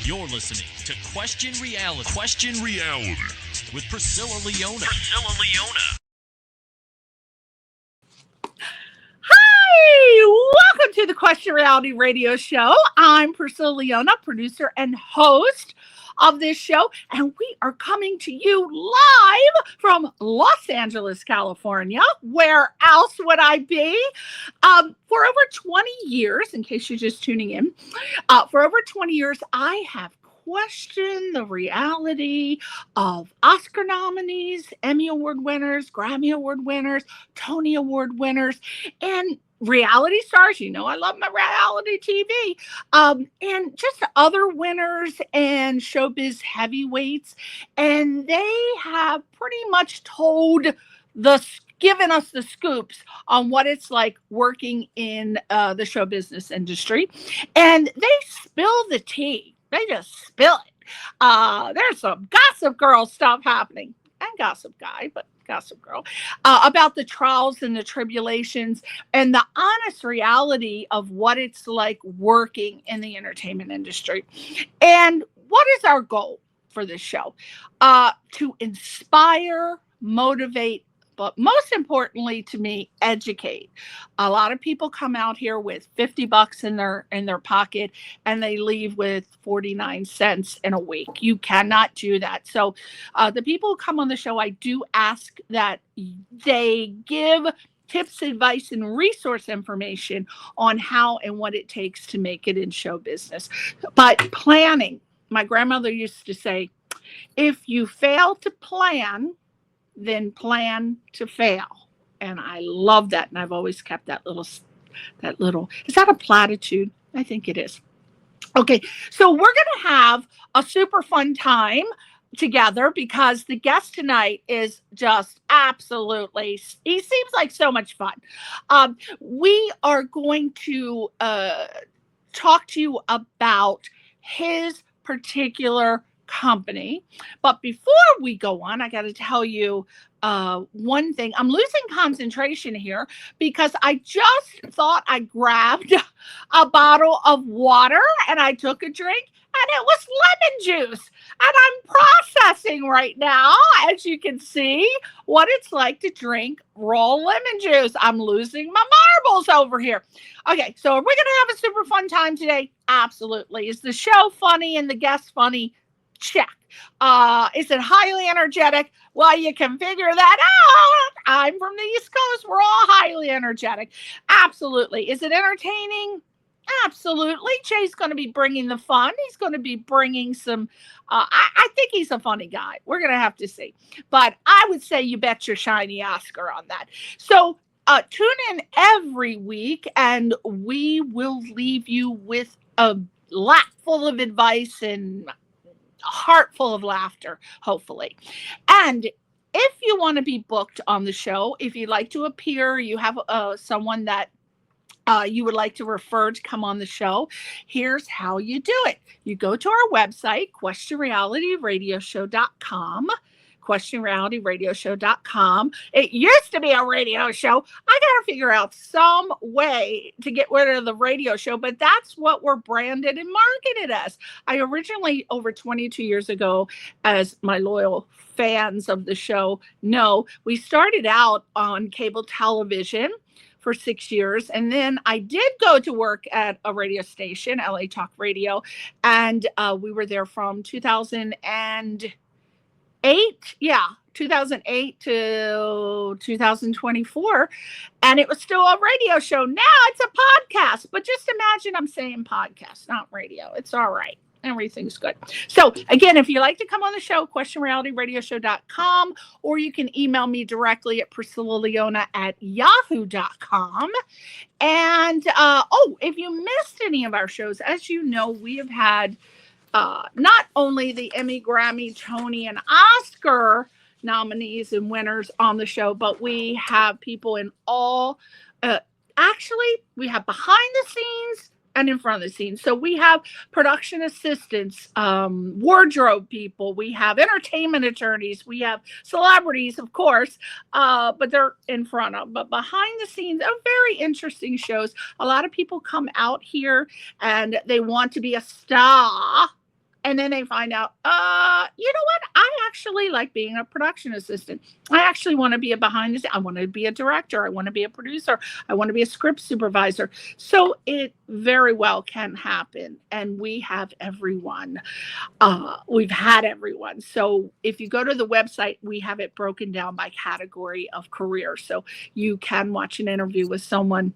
You're listening to Question Reality. Question Reality with Priscilla Leona. Priscilla Leona. Hi, welcome to the Question Reality Radio Show. I'm Priscilla Leona, producer and host of this show, and we are coming to you live from Los Angeles, California. Where else would I be? For over 20 years, in case you're just tuning in, for over 20 years, I have questioned the reality of Oscar nominees, Emmy Award winners, Grammy Award winners, Tony Award winners, and reality stars. You know, I love my reality TV, and just other winners and showbiz heavyweights. And they have pretty much given us the scoops on what it's like working in the show business industry. And they spill the tea. They just spill it. There's some Gossip Girl stuff happening, and Gossip Guy, but Gossip Girl, about the trials and the tribulations and the honest reality of what it's like working in the entertainment industry. And what is our goal for this show? To inspire, motivate, but most importantly to me, educate. A lot of people come out here with $50 in their pocket and they leave with 49 cents in a week. You cannot do that. So the people who come on the show, I do ask that they give tips, advice, and resource information on how and what it takes to make it in show business. But planning, my grandmother used to say, if you fail to plan, then plan to fail. And I love that. And I've always kept that little, is that a platitude? I think it is. Okay. So we're going to have a super fun time together because the guest tonight is just absolutely, he seems like so much fun. We are going to talk to you about his particular company. But before we go on, I got to tell you one thing. I'm losing concentration here because I just thought I grabbed a bottle of water and I took a drink and it was lemon juice. And I'm processing right now, as you can see, what it's like to drink raw lemon juice. I'm losing my marbles over here. Okay, so are we going to have a super fun time today? Absolutely. Is the show funny and the guest funny? Check. Is it highly energetic? Well, you can figure that out. I'm from the East Coast. We're all highly energetic. Absolutely. Is it entertaining? Absolutely. Jay's going to be bringing the fun. He's going to be bringing some, I think he's a funny guy. We're going to have to see. But I would say you bet your shiny Oscar on that. So tune in every week and we will leave you with a lap full of advice and a heart full of laughter, hopefully. And if you want to be booked on the show, if you'd like to appear, you have someone that you would like to refer to come on the show, here's how you do it. You go to our website, questionrealityradioshow.com. questionrealityradioshow.com. It used to be a radio show. I got to figure out some way to get rid of the radio show, but that's what we're branded and marketed as. I originally, over 22 years ago, as my loyal fans of the show know, we started out on cable television for 6 years. And then I did go to work at a radio station, LA Talk Radio, and we were there from 2008 to 2024, and it was still a radio show. Now it's a podcast, but just imagine I'm saying podcast, not radio. It's all right. Everything's good. So again, if you'd like to come on the show, questionrealityradioshow.com, or you can email me directly at priscillaleona@yahoo.com. And if you missed any of our shows, as you know, we have had not only the Emmy, Grammy, Tony, and Oscar nominees and winners on the show, but we have people in all, actually, we have behind the scenes and in front of the scenes. So we have production assistants, wardrobe people, we have entertainment attorneys, we have celebrities, of course, but they're in front of. But behind the scenes, are very interesting shows. A lot of people come out here and they want to be a star. And then they find out, you know what? I actually like being a production assistant. I actually want to be a behind the scenes. I want to be a director. I want to be a producer. I want to be a script supervisor. So it very well can happen. And we have everyone. We've had everyone. So if you go to the website, we have it broken down by category of career. So you can watch an interview with someone.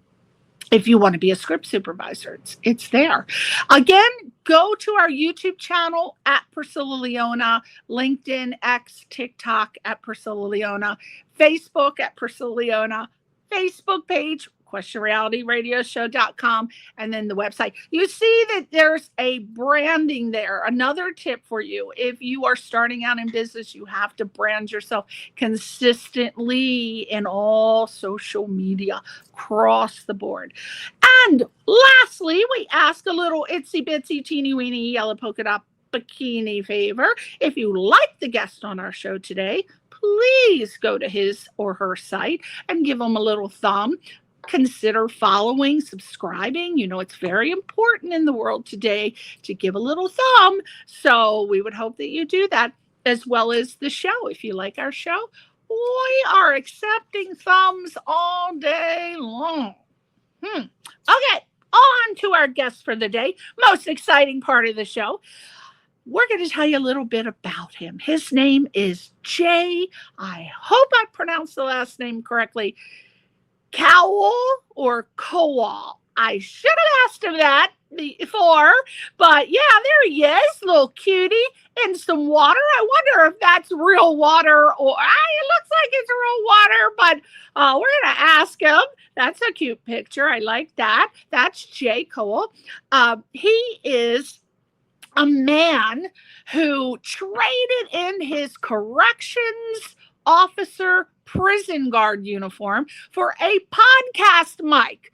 If you want to be a script supervisor, it's there. Again, go to our YouTube channel at Priscilla Leona, LinkedIn, X, TikTok at Priscilla Leona, Facebook at Priscilla Leona, Facebook page, questionrealityradioshow.com, and then the website. You see that there's a branding there. Another tip for you, if you are starting out in business, you have to brand yourself consistently in all social media across the board. And lastly, we ask a little itsy bitsy teeny weeny yellow polka dot bikini favor. If you like the guest on our show today, please go to his or her site and give them a little thumb. Consider following, subscribing. You know, it's very important in the world today to give a little thumb. So we would hope that you do that, as well as the show. If you like our show, we are accepting thumbs all day long. Okay, on to our guest for the day. Most exciting part of the show. We're going to tell you a little bit about him. His name is Jay. I hope I pronounced the last name correctly. Cowal or Cowal. I should have asked him that before, but yeah, there he is, little cutie in some water. I wonder if that's real water or it looks like it's real water, but we're going to ask him. That's a cute picture. I like that. That's Jay Cowal. He is a man who traded in his corrections officer prison guard uniform for a podcast mic.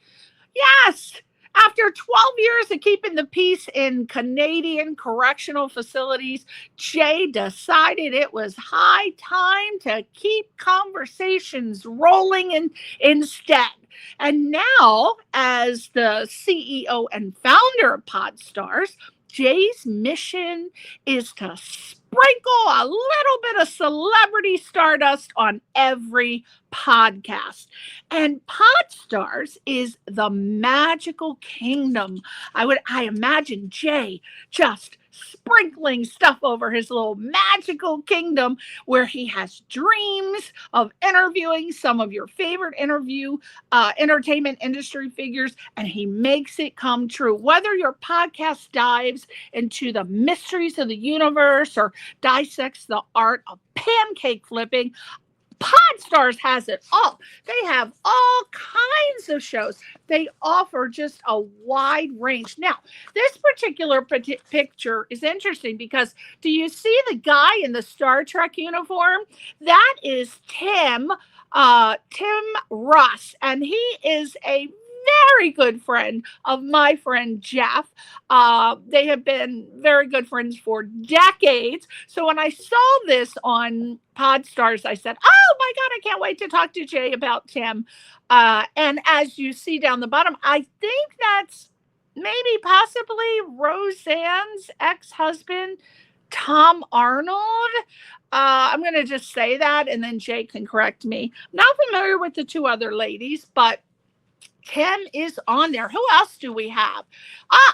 Yes, after 12 years of keeping the peace in Canadian correctional facilities, Jay decided it was high time to keep conversations rolling instead. And now, as the CEO and founder of Podstars, Jay's mission is to sprinkle a little bit of celebrity stardust on every podcast. And Podstars is the magical kingdom. I imagine Jay just sprinkling stuff over his little magical kingdom where he has dreams of interviewing some of your favorite entertainment industry figures, and he makes it come true. Whether your podcast dives into the mysteries of the universe or dissects the art of pancake flipping, Podstars has it all. They have all kinds of shows. They offer just a wide range. Now, this particular picture is interesting because do you see the guy in the Star Trek uniform? That is Tim Russ, and he is a very good friend of my friend Jeff. They have been very good friends for decades. So when I saw this on Podstars, I said, oh my God, I can't wait to talk to Jay about Tim. And as you see down the bottom, I think that's maybe possibly Roseanne's ex-husband, Tom Arnold. I'm going to just say that, and then Jay can correct me. I'm not familiar with the two other ladies, but Tim is on there. Who else do we have?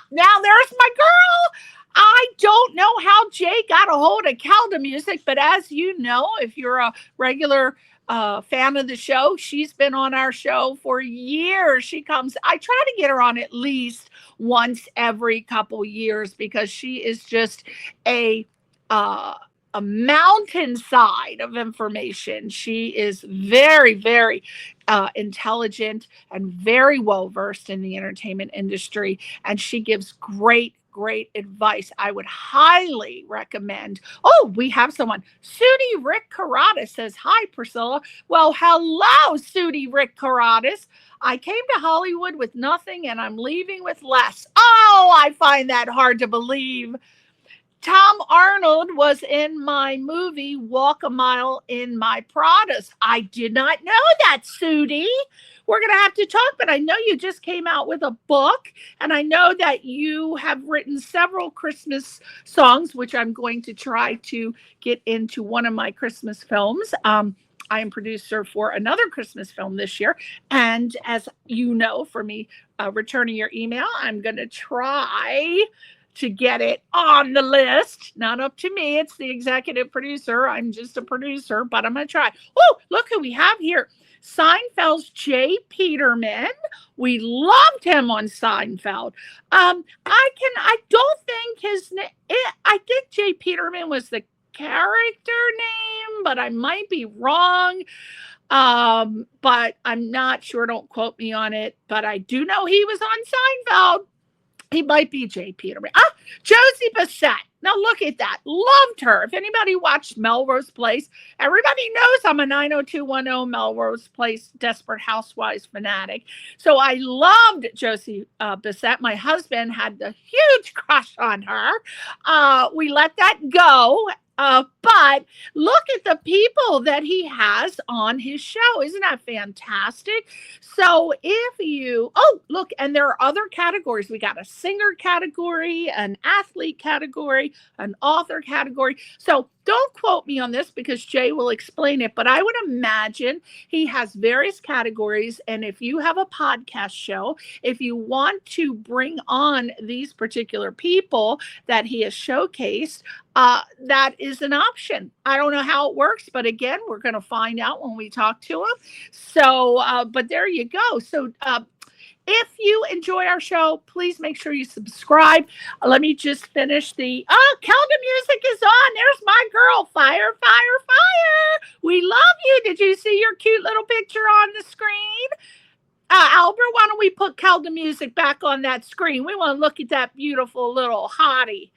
Now there's my girl. I don't know how Jay got a hold of Calda Music, but as you know, if you're a regular fan of the show, she's been on our show for years. I try to get her on at least once every couple years because she is just a mountainside of information. She is very, very intelligent and very well versed in the entertainment industry, and she gives great advice. I would highly recommend. Oh, we have someone. Sudi Rick Carrata says, hi, Priscilla. Well, hello, Sudi Rick Carrata. I came to Hollywood with nothing and I'm leaving with less. Oh, I find that hard to believe. Tom Arnold was in my movie Walk a Mile in My Pradas. I did not know that, Sudie. We're going to have to talk, but I know you just came out with a book, and I know that you have written several Christmas songs, which I'm going to try to get into one of my Christmas films. I am producer for another Christmas film this year. And as you know, for me returning your email, I'm going to try to get it on the list. Not up to me. It's the executive producer. I'm just a producer, but I'm going to try. Oh, look who we have here. Seinfeld's Jay Peterman. We loved him on Seinfeld. I don't think his name, I think Jay Peterman was the character name, but I might be wrong. But I'm not sure. Don't quote me on it. But I do know he was on Seinfeld. He might be Jay Peterman. Josie Bassett. Now look at that. Loved her. If anybody watched Melrose Place, everybody knows I'm a 90210 Melrose Place Desperate Housewives fanatic. So I loved Josie Bassett. My husband had the huge crush on her. We let that go. But look at the people that he has on his show. Isn't that fantastic? So look, and there are other categories. We got a singer category, an athlete category, an author category. So don't quote me on this because Jay will explain it, but I would imagine he has various categories. And if you have a podcast show, if you want to bring on these particular people that he has showcased, that is an option. I don't know how it works, but again, we're going to find out when we talk to him. So, but there you go. So, if you enjoy our show, please make sure you subscribe. Let me just finish the, Kelda music is on. There's my girl. Fire, fire, fire. We love you. Did you see your cute little picture on the screen? Albert, why don't we put Kelda music back on that screen? We want to look at that beautiful little hottie.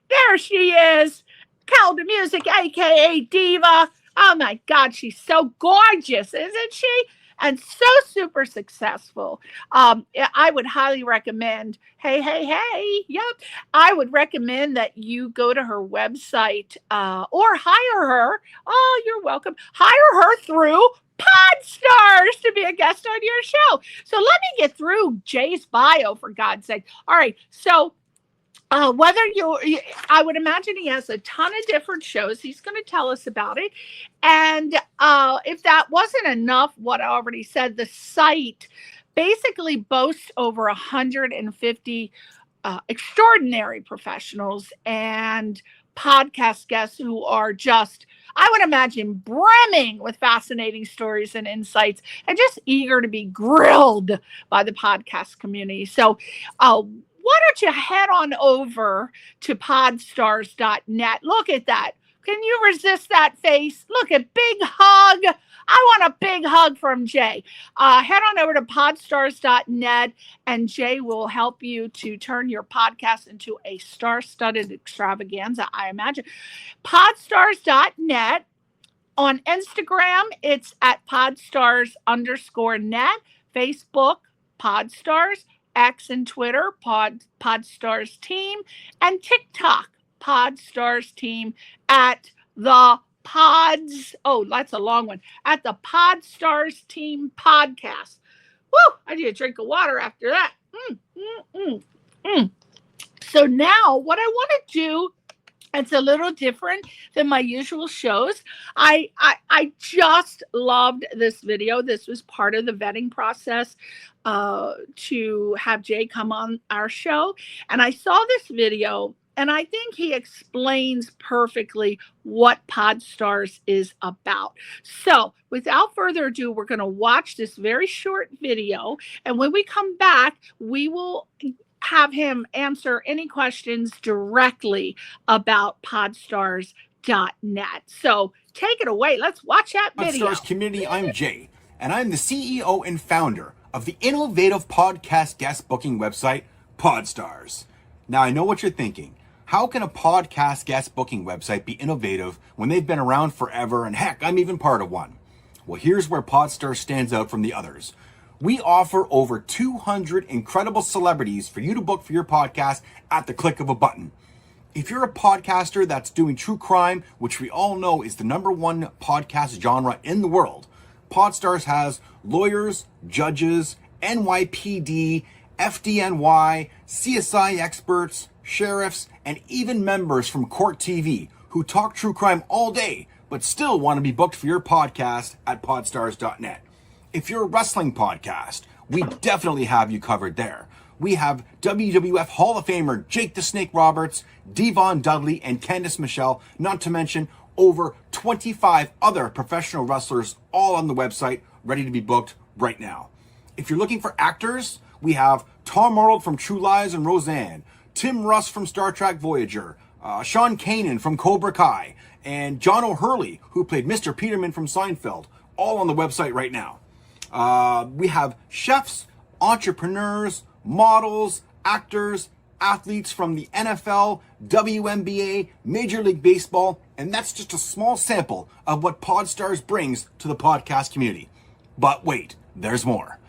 There she is. Kelda music, a.k.a. Diva. Oh, my God. She's so gorgeous, isn't she? And so super successful. I would highly recommend, hey. Yep. I would recommend that you go to her website or hire her. Oh, you're welcome. Hire her through Podstars to be a guest on your show. So let me get through Jay's bio, for God's sake. All right. So I would imagine he has a ton of different shows. He's going to tell us about it. And if that wasn't enough, what I already said, the site basically boasts over 150 extraordinary professionals and podcast guests who are just, I would imagine, brimming with fascinating stories and insights and just eager to be grilled by the podcast community. So, why don't you head on over to Podstars.net? Look at that. Can you resist that face? Look at big hug. I want a big hug from Jay. Head on over to Podstars.net and Jay will help you to turn your podcast into a star-studded extravaganza, I imagine. Podstars.net. On Instagram, it's at Podstars_net. Facebook, Podstars. X and Twitter, Podstars Team, and TikTok, Podstars Team at the Pods. Oh, that's a long one. At the Podstars Team Podcast. Woo! I need a drink of water after that. So now what I want to do, it's a little different than my usual shows. I just loved this video. This was part of the vetting process to have Jay come on our show. And I saw this video, and I think he explains perfectly what Podstars is about. So without further ado, we're going to watch this very short video. And when we come back, we will have him answer any questions directly about Podstars.net. So take it away. Let's watch that video. Podstars community, I'm Jay, and I'm the CEO and founder of the innovative podcast guest booking website, Podstars. Now, I know what you're thinking. How can a podcast guest booking website be innovative when they've been around forever, and heck, I'm even part of one? Well, here's where Podstars stands out from the others. We offer over 200 incredible celebrities for you to book for your podcast at the click of a button. If you're a podcaster that's doing true crime, which we all know is the #1 podcast genre in the world, Podstars has lawyers, judges, NYPD, FDNY, CSI experts, sheriffs, and even members from Court TV who talk true crime all day but still want to be booked for your podcast at podstars.net. If you're a wrestling podcast, we definitely have you covered there. We have WWF Hall of Famer Jake the Snake Roberts, Devon Dudley, and Candice Michelle, not to mention over 25 other professional wrestlers all on the website ready to be booked right now. If you're looking for actors, we have Tom Arnold from True Lies and Roseanne, Tim Russ from Star Trek Voyager, Sean Kanan from Cobra Kai, and John O'Hurley, who played Mr. Peterman from Seinfeld, all on the website right now. We have chefs, entrepreneurs, models, actors, athletes from the NFL, WNBA, Major League Baseball, and that's just a small sample of what Podstars brings to the podcast community. But wait, there's more.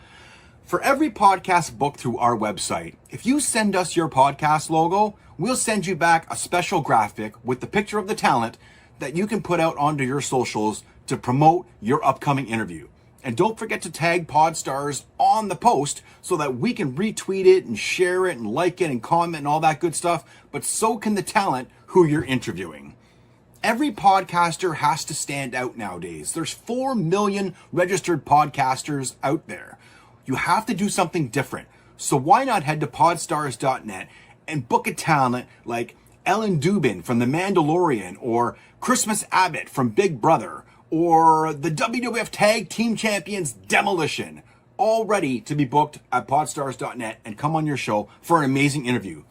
For every podcast booked through our website, if you send us your podcast logo, we'll send you back a special graphic with the picture of the talent that you can put out onto your socials to promote your upcoming interview. And don't forget to tag Podstars on the post so that we can retweet it and share it and like it and comment and all that good stuff, but so can the talent who you're interviewing. Every podcaster has to stand out nowadays. There's 4 million registered podcasters out there. You have to do something different. So why not head to podstars.net and book a talent like Ellen Dubin from The Mandalorian, or Christmas Abbott from Big Brother, or the WWF Tag Team Champions Demolition, all ready to be booked at podstars.net and come on your show for an amazing interview.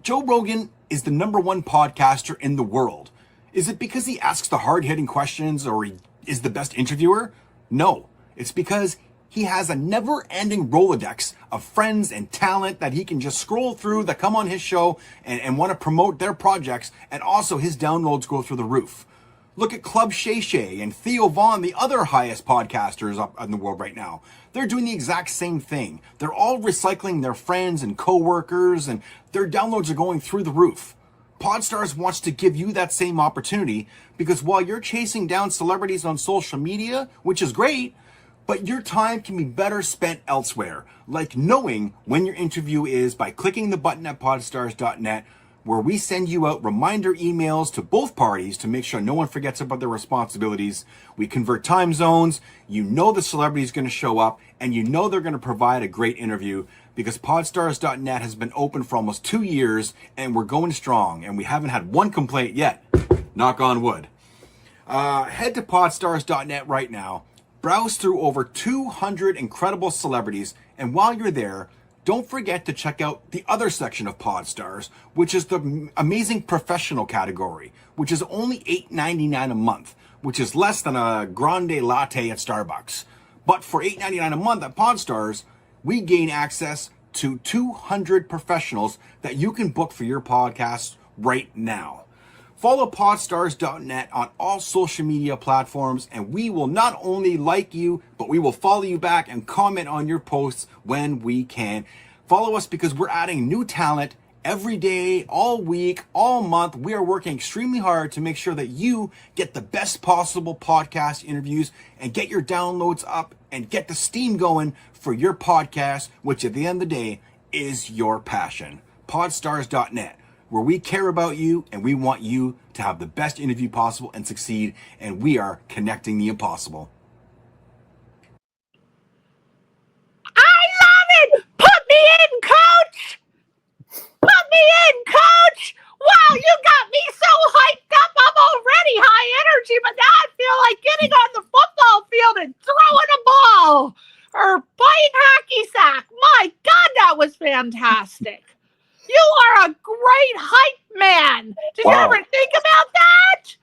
Joe Rogan is the #1 podcaster in the world. Is it because he asks the hard-hitting questions or he is the best interviewer? No, it's because he has a never-ending Rolodex of friends and talent that he can just scroll through that come on his show and want to promote their projects, and also his downloads go through the roof. Look at Club Shay Shay and Theo Vaughn, the other highest podcasters up in the world right now. They're doing the exact same thing. They're all recycling their friends and coworkers, and their downloads are going through the roof. Podstars wants to give you that same opportunity, because while you're chasing down celebrities on social media, which is great, but your time can be better spent elsewhere, like knowing when your interview is by clicking the button at podstars.net, where we send you out reminder emails to both parties to make sure no one forgets about their responsibilities. We convert time zones. You know the celebrity is going to show up, and you know they're going to provide a great interview, because podstars.net has been open for almost 2 years, and we're going strong, and we haven't had one complaint yet. Knock on wood. Head to podstars.net right now. Browse through over 200 incredible celebrities, and while you're there, don't forget to check out the other section of Podstars, which is the amazing professional category, which is only $8.99 a month, which is less than a grande latte at Starbucks. But for $8.99 a month at Podstars, we gain access to 200 professionals that you can book for your podcast right now. Follow podstars.net on all social media platforms, and we will not only like you, but we will follow you back and comment on your posts when we can. Follow us because we're adding new talent every day, all week, all month. We are working extremely hard to make sure that you get the best possible podcast interviews and get your downloads up and get the steam going for your podcast, which at the end of the day is your passion. Podstars.net, where we care about you and we want you to have the best interview possible and succeed, and we are connecting the impossible. I love it! Put me in, coach! Put me in, coach! Wow, you got me so hyped up. I'm already high energy, but now I feel like getting on the football field and throwing a ball or playing hacky sack. My God, that was fantastic. You are a great hype man. Did you ever think about that?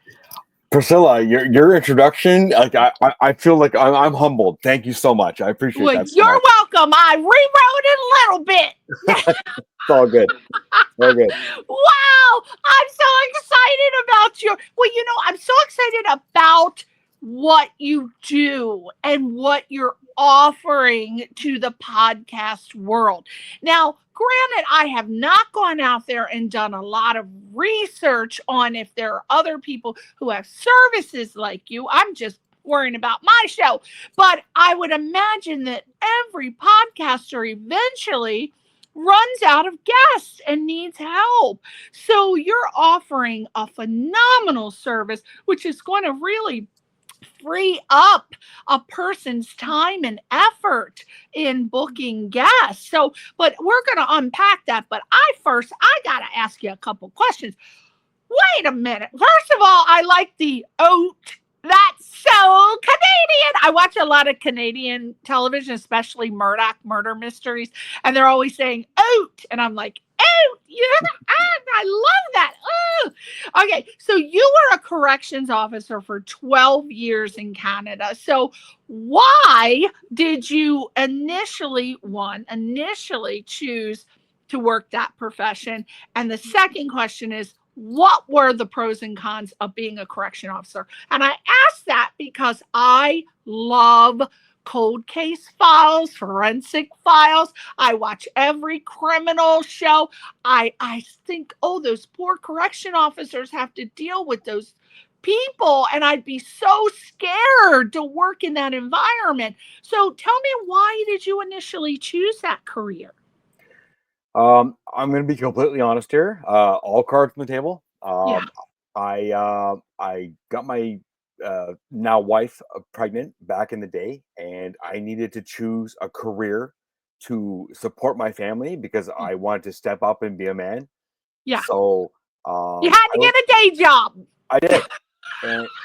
Priscilla, your introduction, like I feel like I'm humbled. Thank you so much. I appreciate that. You're welcome. I rewrote it a little bit. It's all good. All good. Wow, I'm so excited about I'm so excited about what you do and what you're offering to the podcast world. Now, granted, I have not gone out there and done a lot of research on if there are other people who have services like you. I'm just worrying about my show. But I would imagine that every podcaster eventually runs out of guests and needs help. So you're offering a phenomenal service, which is going to really free up a person's time and effort in booking guests. So, but we're going to unpack that. But I got to ask you a couple questions. Wait a minute. First of all, I like the oat. That's so Canadian. I watch a lot of Canadian television, especially Murdoch murder mysteries, and they're always saying oat. And I'm like, oat, I love that. Oh. Okay, so you were a corrections officer for 12 years in Canada. So why did you initially choose to work that profession? And the second question is, what were the pros and cons of being a correction officer? And I ask that because I love cold case files, forensic files. I watch every criminal show. I think, oh, those poor correction officers have to deal with those people, and I'd be so scared to work in that environment. So tell me, why did you initially choose that career? I'm going to be completely honest here. All cards on the table. Yeah. I got my now wife pregnant back in the day, and I needed to choose a career to support my family because I wanted to step up and be a man. Yeah. So you had to get a day job. I did.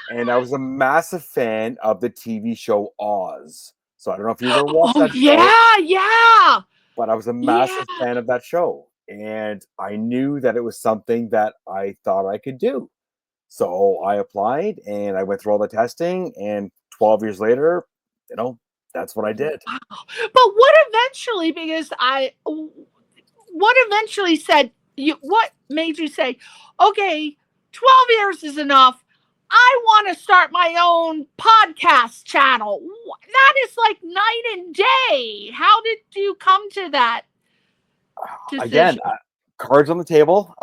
And I was a massive fan of the TV show Oz. So I don't know if you ever watched that show. Yeah. But I was a massive fan of that show. And I knew that it was something that I thought I could do. So I applied and I went through all the testing. And 12 years later, that's what I did. Wow. But what eventually said what made you say, okay, 12 years is enough. I want to start my own podcast channel. That is like night and day. How did you come to that decision? Again, cards on the table.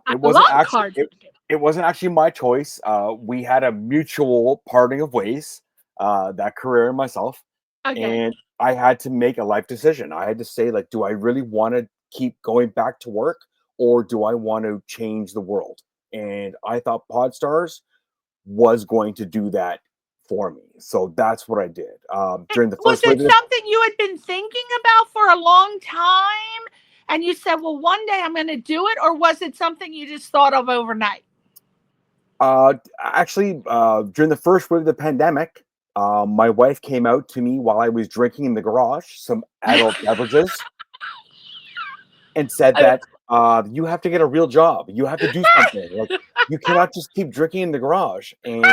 It wasn't actually my choice. We had a mutual parting of ways, that career and myself. Okay. And I had to make a life decision. I had to say, like, do I really want to keep going back to work, or do I want to change the world? And I thought Podstars was going to do that for me. So that's what I did. During the first was it something you had been thinking about for a long time and you said, well, one day I'm going to do it? Or was it something you just thought of overnight? Actually, during the first wave of the pandemic, my wife came out to me while I was drinking in the garage some adult beverages and said that you have to get a real job. You have to do something. Like, you cannot just keep drinking in the garage. And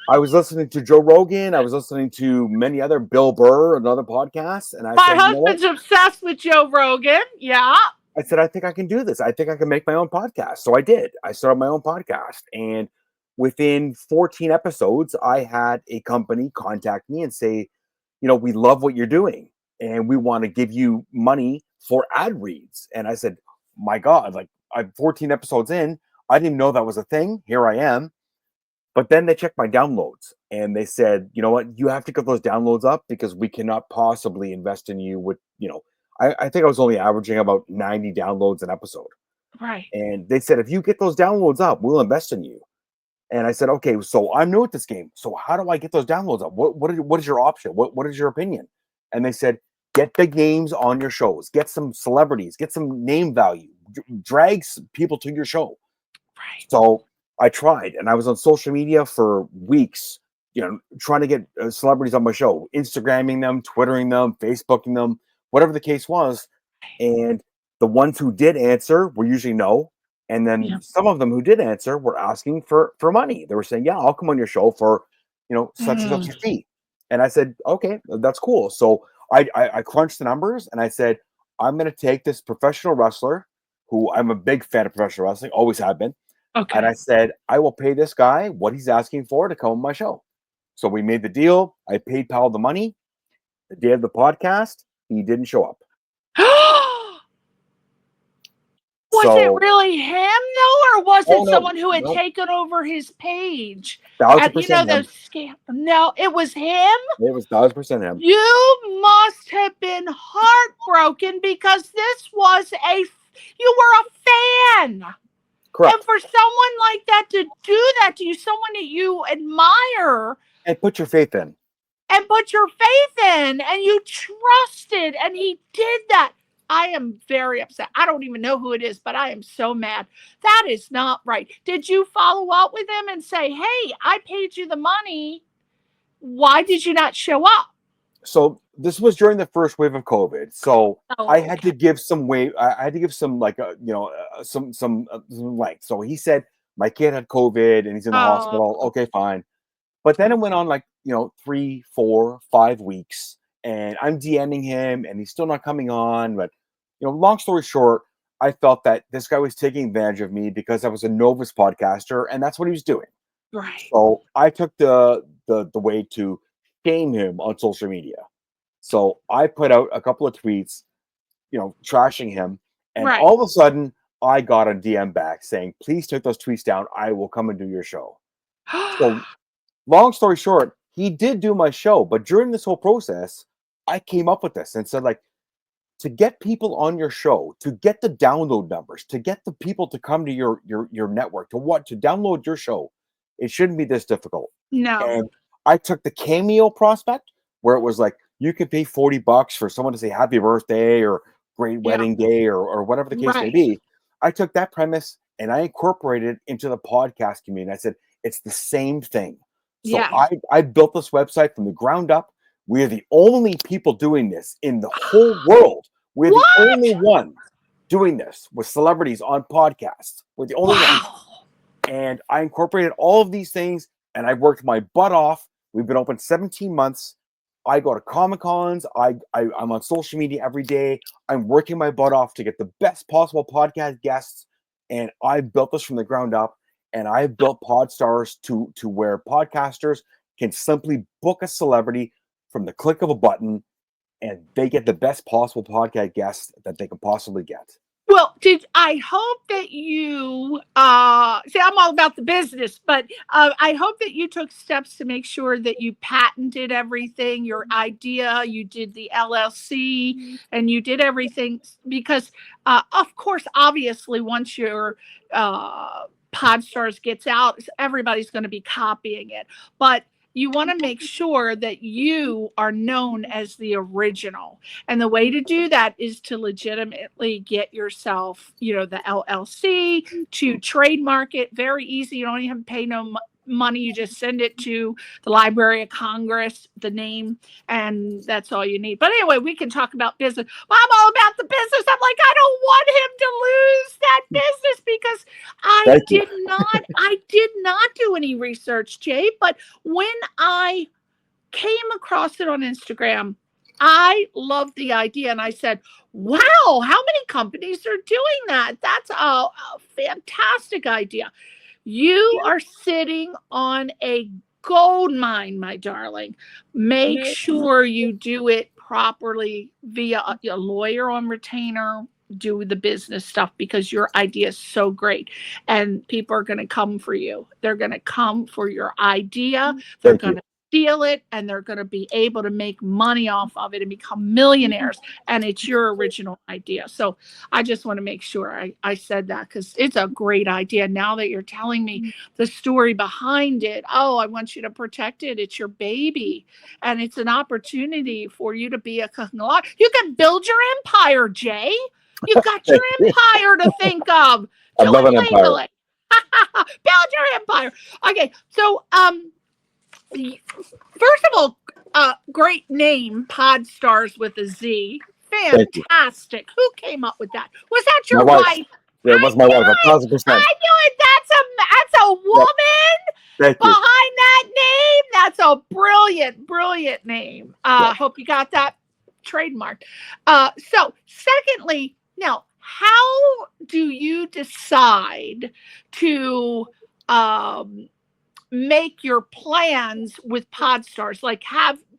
I was listening to Joe Rogan. I was listening to many other Bill Burr and other podcasts. And my husband's obsessed with Joe Rogan. Yeah. I said, I think I can do this. I think I can make my own podcast. So I did. I started my own podcast. And within 14 episodes, I had a company contact me and say, we love what you're doing and we want to give you money for ad reads. And I said, my God, like, I'm 14 episodes in. I didn't even know that was a thing. Here I am. But then they checked my downloads and they said, you know what, you have to get those downloads up because we cannot possibly invest in you with, I think I was only averaging about 90 downloads an episode. Right. And they said, if you get those downloads up, we'll invest in you. And I said, okay, so I'm new at this game. So how do I get those downloads up? What is your option? What is your opinion? And they said, get big names on your shows, get some celebrities, get some name value, drag people to your show. Right. So I tried, and I was on social media for weeks, trying to get celebrities on my show, Instagramming them, Twittering them, Facebooking them, whatever the case was. And the ones who did answer were usually no. And then some of them who did answer were asking for money. They were saying, yeah, I'll come on your show for, such and such a fee. And I said, okay, that's cool. So I crunched the numbers and I said, I'm going to take this professional wrestler who I'm a big fan of professional wrestling, always have been. Okay. And I said, I will pay this guy what he's asking for to come on my show. So we made the deal. I paid Powell the money. The day of the podcast, he didn't show up. Was it really him though, or was it someone who had no. taken over his page? 1,000% You know him. those scam? No, it was him. It was 1,000% him. You must have been heartbroken because you were a fan. Correct. And for someone like that to do that to you, someone that you admire, and put your faith in, and you trusted, and he did that. I am very upset. I don't even know who it is, but I am so mad. That is not right. Did you follow up with him and say, hey, I paid you the money. Why did you not show up? So this was during the first wave of COVID. So I had to give some like some length. So he said my kid had COVID and he's in the hospital. Okay, fine. But then it went on 3, 4, 5 weeks, and I'm DMing him and he's still not coming on. But long story short, I felt that this guy was taking advantage of me because I was a novice podcaster, and that's what he was doing. Right. So I took the way to shame him on social media. So I put out a couple of tweets, trashing him, and all of a sudden I got a DM back saying, "Please take those tweets down. I will come and do your show." So long story short, he did do my show, but during this whole process, I came up with this and said, to get people on your show, to get the download numbers, to get the people to come to your network, to download your show, it shouldn't be this difficult. No. And I took the Cameo prospect where it was you can pay $40 for someone to say happy birthday or great wedding day or whatever the case may be. I took that premise and I incorporated it into the podcast community. I said, it's the same thing. So I built this website from the ground up. We're the only people doing this in the whole world. We're the only one doing this with celebrities on podcasts. We're the only one. And I incorporated all of these things and I worked my butt off. We've been open 17 months. I go to Comic-Cons. I'm on social media every day. I'm working my butt off to get the best possible podcast guests. And I built this from the ground up. And I built Podstars to where podcasters can simply book a celebrity from the click of a button, and they get the best possible podcast guests that they can possibly get. Well, I hope that you see, I'm all about the business, but I hope that you took steps to make sure that you patented everything, your idea, you did the LLC, and you did everything because, of course, obviously, once your Podstars gets out, everybody's going to be copying it. But you want to make sure that you are known as the original. And the way to do that is to legitimately get yourself, the LLC, to trademark it. Very easy. You don't even have to pay no money. You just send it to the Library of Congress, the name, and that's all you need. But anyway, we can talk about business. Well, I'm all about the business. I'm like, I don't want him to lose that business because I did not do any research, Jay. But when I came across it on Instagram, I loved the idea, and I said, wow, how many companies are doing that? That's a fantastic idea. You are sitting on a gold mine, my darling. Make sure you do it properly via a lawyer on retainer. Do the business stuff because your idea is so great and people are going to come for you. They're going to come for your idea. They're going to steal it and they're going to be able to make money off of it and become millionaires. And it's your original idea. So I just want to make sure I said that because it's a great idea. Now that you're telling me the story behind it, I want you to protect it. It's your baby and it's an opportunity for you to be a conglomerate. You can build your empire, Jay. You've got your empire to think of. I love an empire. Build your empire. Okay, so first of all, great name, Podstars with a Z. Fantastic. Who came up with that? Was that your wife? Yeah, it was my wife. 1,000%. I knew it. That's a woman behind that name. That's a brilliant name. Hope you got that trademarked. So secondly, now, how do you decide to make your plans with Podstars? Like,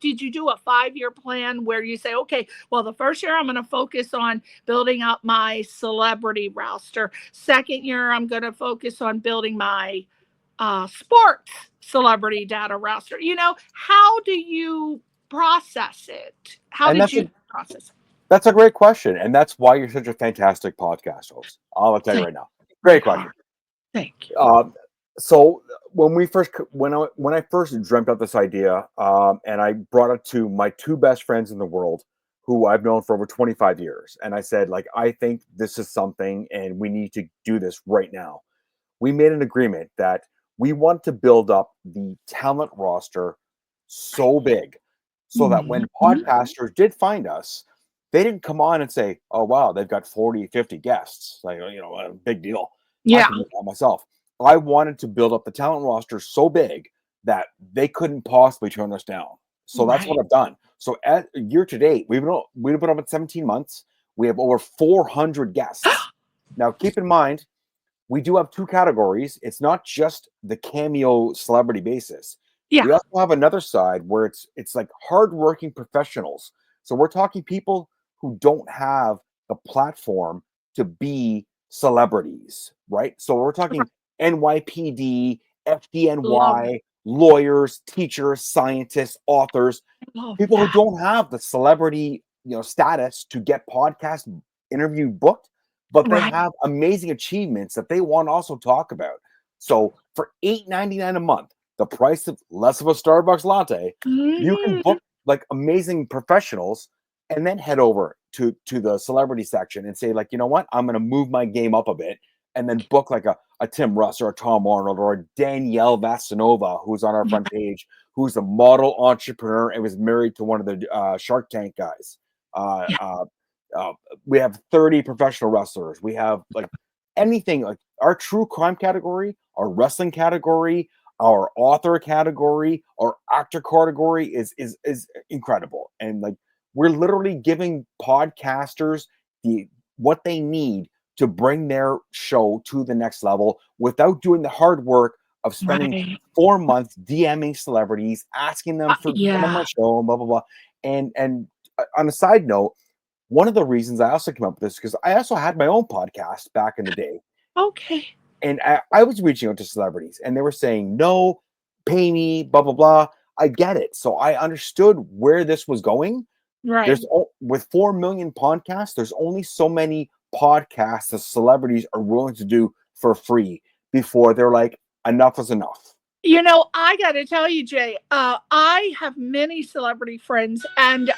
did you do a 5-year plan where you say, okay, well, the first year I'm going to focus on building up my celebrity roster. Second year, I'm going to focus on building my sports celebrity data roster. How do you process it? How And did you process it? that's a great question, and that's why you're such a fantastic podcast host. I'll tell you right now. Great question. Thank you. So when I first dreamt up this idea, and I brought it to my 2 best friends in the world, who I've known for over 25 years, and I said, like, I think this is something, and we need to do this right now. We made an agreement that we want to build up the talent roster so big, so that when podcasters did find us, they didn't come on and say, oh, wow, they've got 40, 50 guests. Like, a big deal. Yeah. I can do that myself. I wanted to build up the talent roster so big that they couldn't possibly turn us down. So that's what I've done. So at year to date, we've been up at 17 months. We have over 400 guests. Now, keep in mind, we do have 2 categories. It's not just the cameo celebrity basis. Yeah. We also have another side where it's like hardworking professionals. So we're talking people who don't have the platform to be celebrities, right? So we're talking NYPD, FDNY, lawyers, teachers, scientists, authors, people who don't have the celebrity, status to get podcast interview booked, but they have amazing achievements that they want to also talk about. So for $8.99 a month, the price of less of a Starbucks latte, you can book like amazing professionals and then head over to the celebrity section and say, like, you know what, I'm going to move my game up a bit and then book like a Tim Russ or a Tom Arnold or a Danielle Vasanova, who's on our front page, who's a model entrepreneur and was married to one of the Shark Tank guys. We have 30 professional wrestlers. We have like anything, like our true crime category, our wrestling category, our author category, our actor category is incredible. And like, we're literally giving podcasters what they need to bring their show to the next level without doing the hard work of spending 4 months DMing celebrities, asking them for come on my show, blah, blah, blah. And on a side note, one of the reasons I also came up with this, because I also had my own podcast back in the day. Okay. And I was reaching out to celebrities and they were saying, no, pay me, blah, blah, blah. I get it. So I understood where this was going. Right. With 4 million podcasts, there's only so many podcasts the celebrities are willing to do for free before they're like, enough is enough. I got to tell you, Jay, I have many celebrity friends and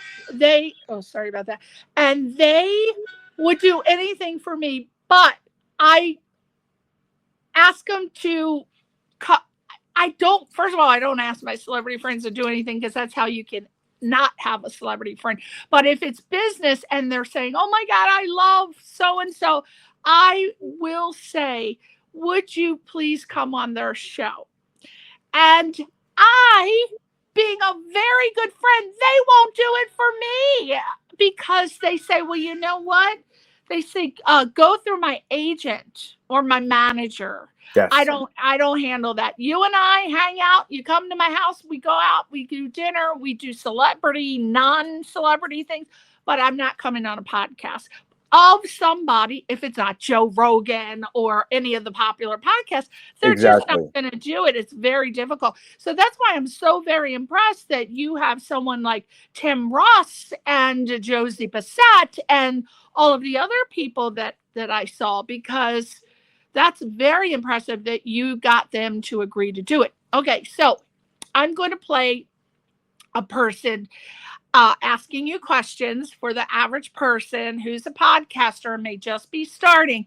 sorry about that. And they would do anything for me, but I ask them to first of all, I don't ask my celebrity friends to do anything because that's how you can not have a celebrity friend. But if it's business and they're saying, oh my God, I love so-and-so, I will say, would you please come on their show? And I, being a very good friend, they won't do it for me because they say, well, you know what? They say, go through my agent or my manager. Yes. I don't handle that. You and I hang out. You come to my house. We go out. We do dinner. We do celebrity, non-celebrity things. But I'm not coming on a podcast of somebody, if it's not Joe Rogan or any of the popular podcasts, they're just not going to do it. It's very difficult. So that's why I'm so very impressed that you have someone like Tim Ross and Josie Bassett and all of the other people that I saw, because that's very impressive that you got them to agree to do it. Okay, so I'm going to play a person asking you questions for the average person who's a podcaster and may just be starting.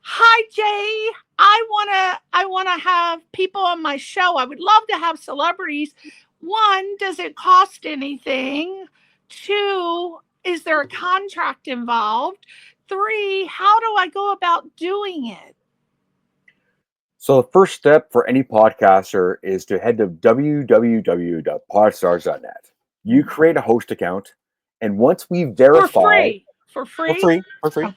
Hi, Jay. I want to have people on my show. I would love to have celebrities. 1, does it cost anything? 2, is there a contract involved? 3, how do I go about doing it? So the first step for any podcaster is to head to www.podstars.net. You create a host account, and once we verify for free. Okay.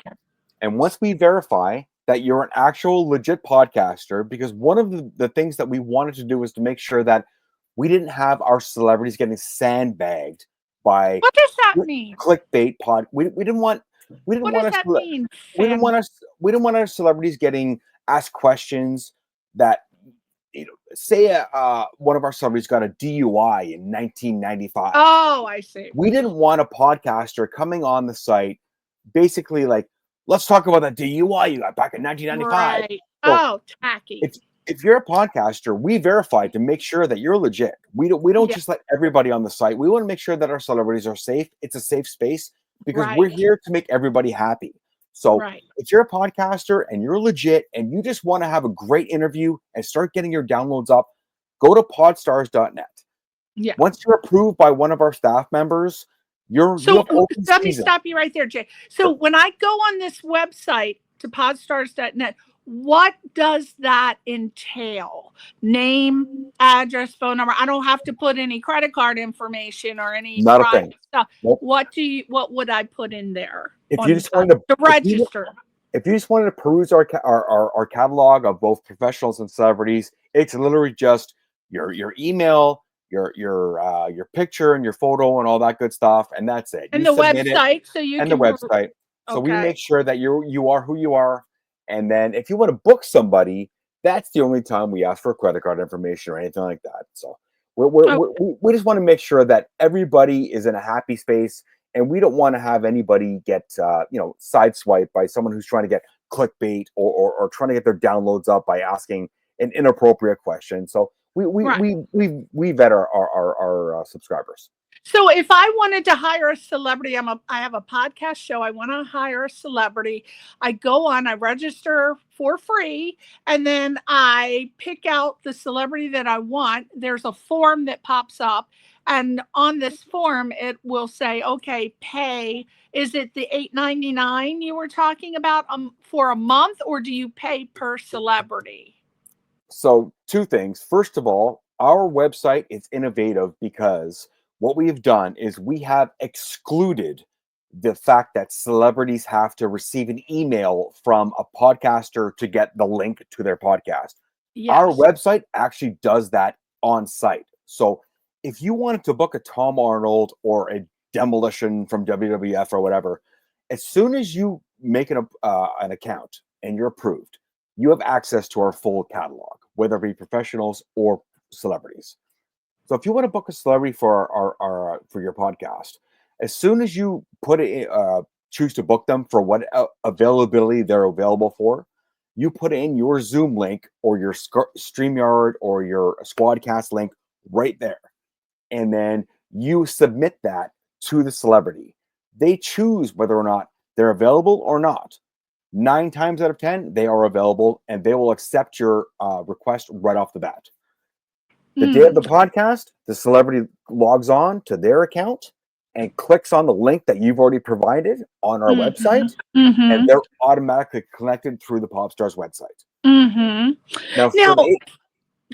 And once we verify that you're an actual legit podcaster, because one of the things that we wanted to do was to make sure that we didn't have our celebrities getting sandbagged by What does that mean? clickbait pod. We didn't want What does that mean? we didn't want us we didn't want our celebrities getting asked questions that, say one of our celebrities got a DUI in 1995. Oh, I see. We didn't want a podcaster coming on the site basically like, let's talk about that DUI you got back in 1995. Right. So Oh, tacky. if you're a podcaster, we verify to make sure that you're legit. We don't just let everybody on the site. We want to make sure that our celebrities are safe. It's a safe space because we're here to make everybody happy. So if you're a podcaster and you're legit and you just want to have a great interview and start getting your downloads up, go to podstars.net. Yeah. Once you're approved by one of our staff members, so let me stop you right there, Jay. So when I go on this website to podstars.net, what does that entail? Name, address, phone number. I don't have to put any credit card information or any private stuff. Nope. What would I put in there? If you just wanted to register. If you just wanted to peruse our catalog of both professionals and celebrities, it's literally just your email, your picture and your photo and all that good stuff, and that's it. And the website, So we make sure that you are who you are. And then if you want to book somebody, that's the only time we ask for credit card information or anything like that. So we just want to make sure that everybody is in a happy space, and we don't want to have anybody get sideswiped by someone who's trying to get clickbait or trying to get their downloads up by asking an inappropriate question. So we vet our subscribers. So if I wanted to hire a celebrity, I have a podcast show. I want to hire a celebrity. I go on, I register for free, and then I pick out the celebrity that I want. There's a form that pops up, and on this form, it will say, okay, pay. Is it the $8.99 you were talking about for a month, or do you pay per celebrity? So two things. First of all, our website is innovative because what we have done is we have excluded the fact that celebrities have to receive an email from a podcaster to get the link to their podcast. Yes. Our website actually does that on site. So if you wanted to book a Tom Arnold or a Demolition from WWF or whatever, as soon as you make an account and you're approved, you have access to our full catalog, whether it be professionals or celebrities. So if you want to book a celebrity for for your podcast, as soon as you put it, choose to book them for what availability they're available for, you put in your Zoom link or your StreamYard or your Squadcast link right there, and then you submit that to the celebrity. They choose whether or not they're available or not. 9 times out of 10, they are available, and they will accept your request right off the bat. The day of the podcast, the celebrity logs on to their account and clicks on the link that you've already provided on our website, and they're automatically connected through the Podstars website. Now,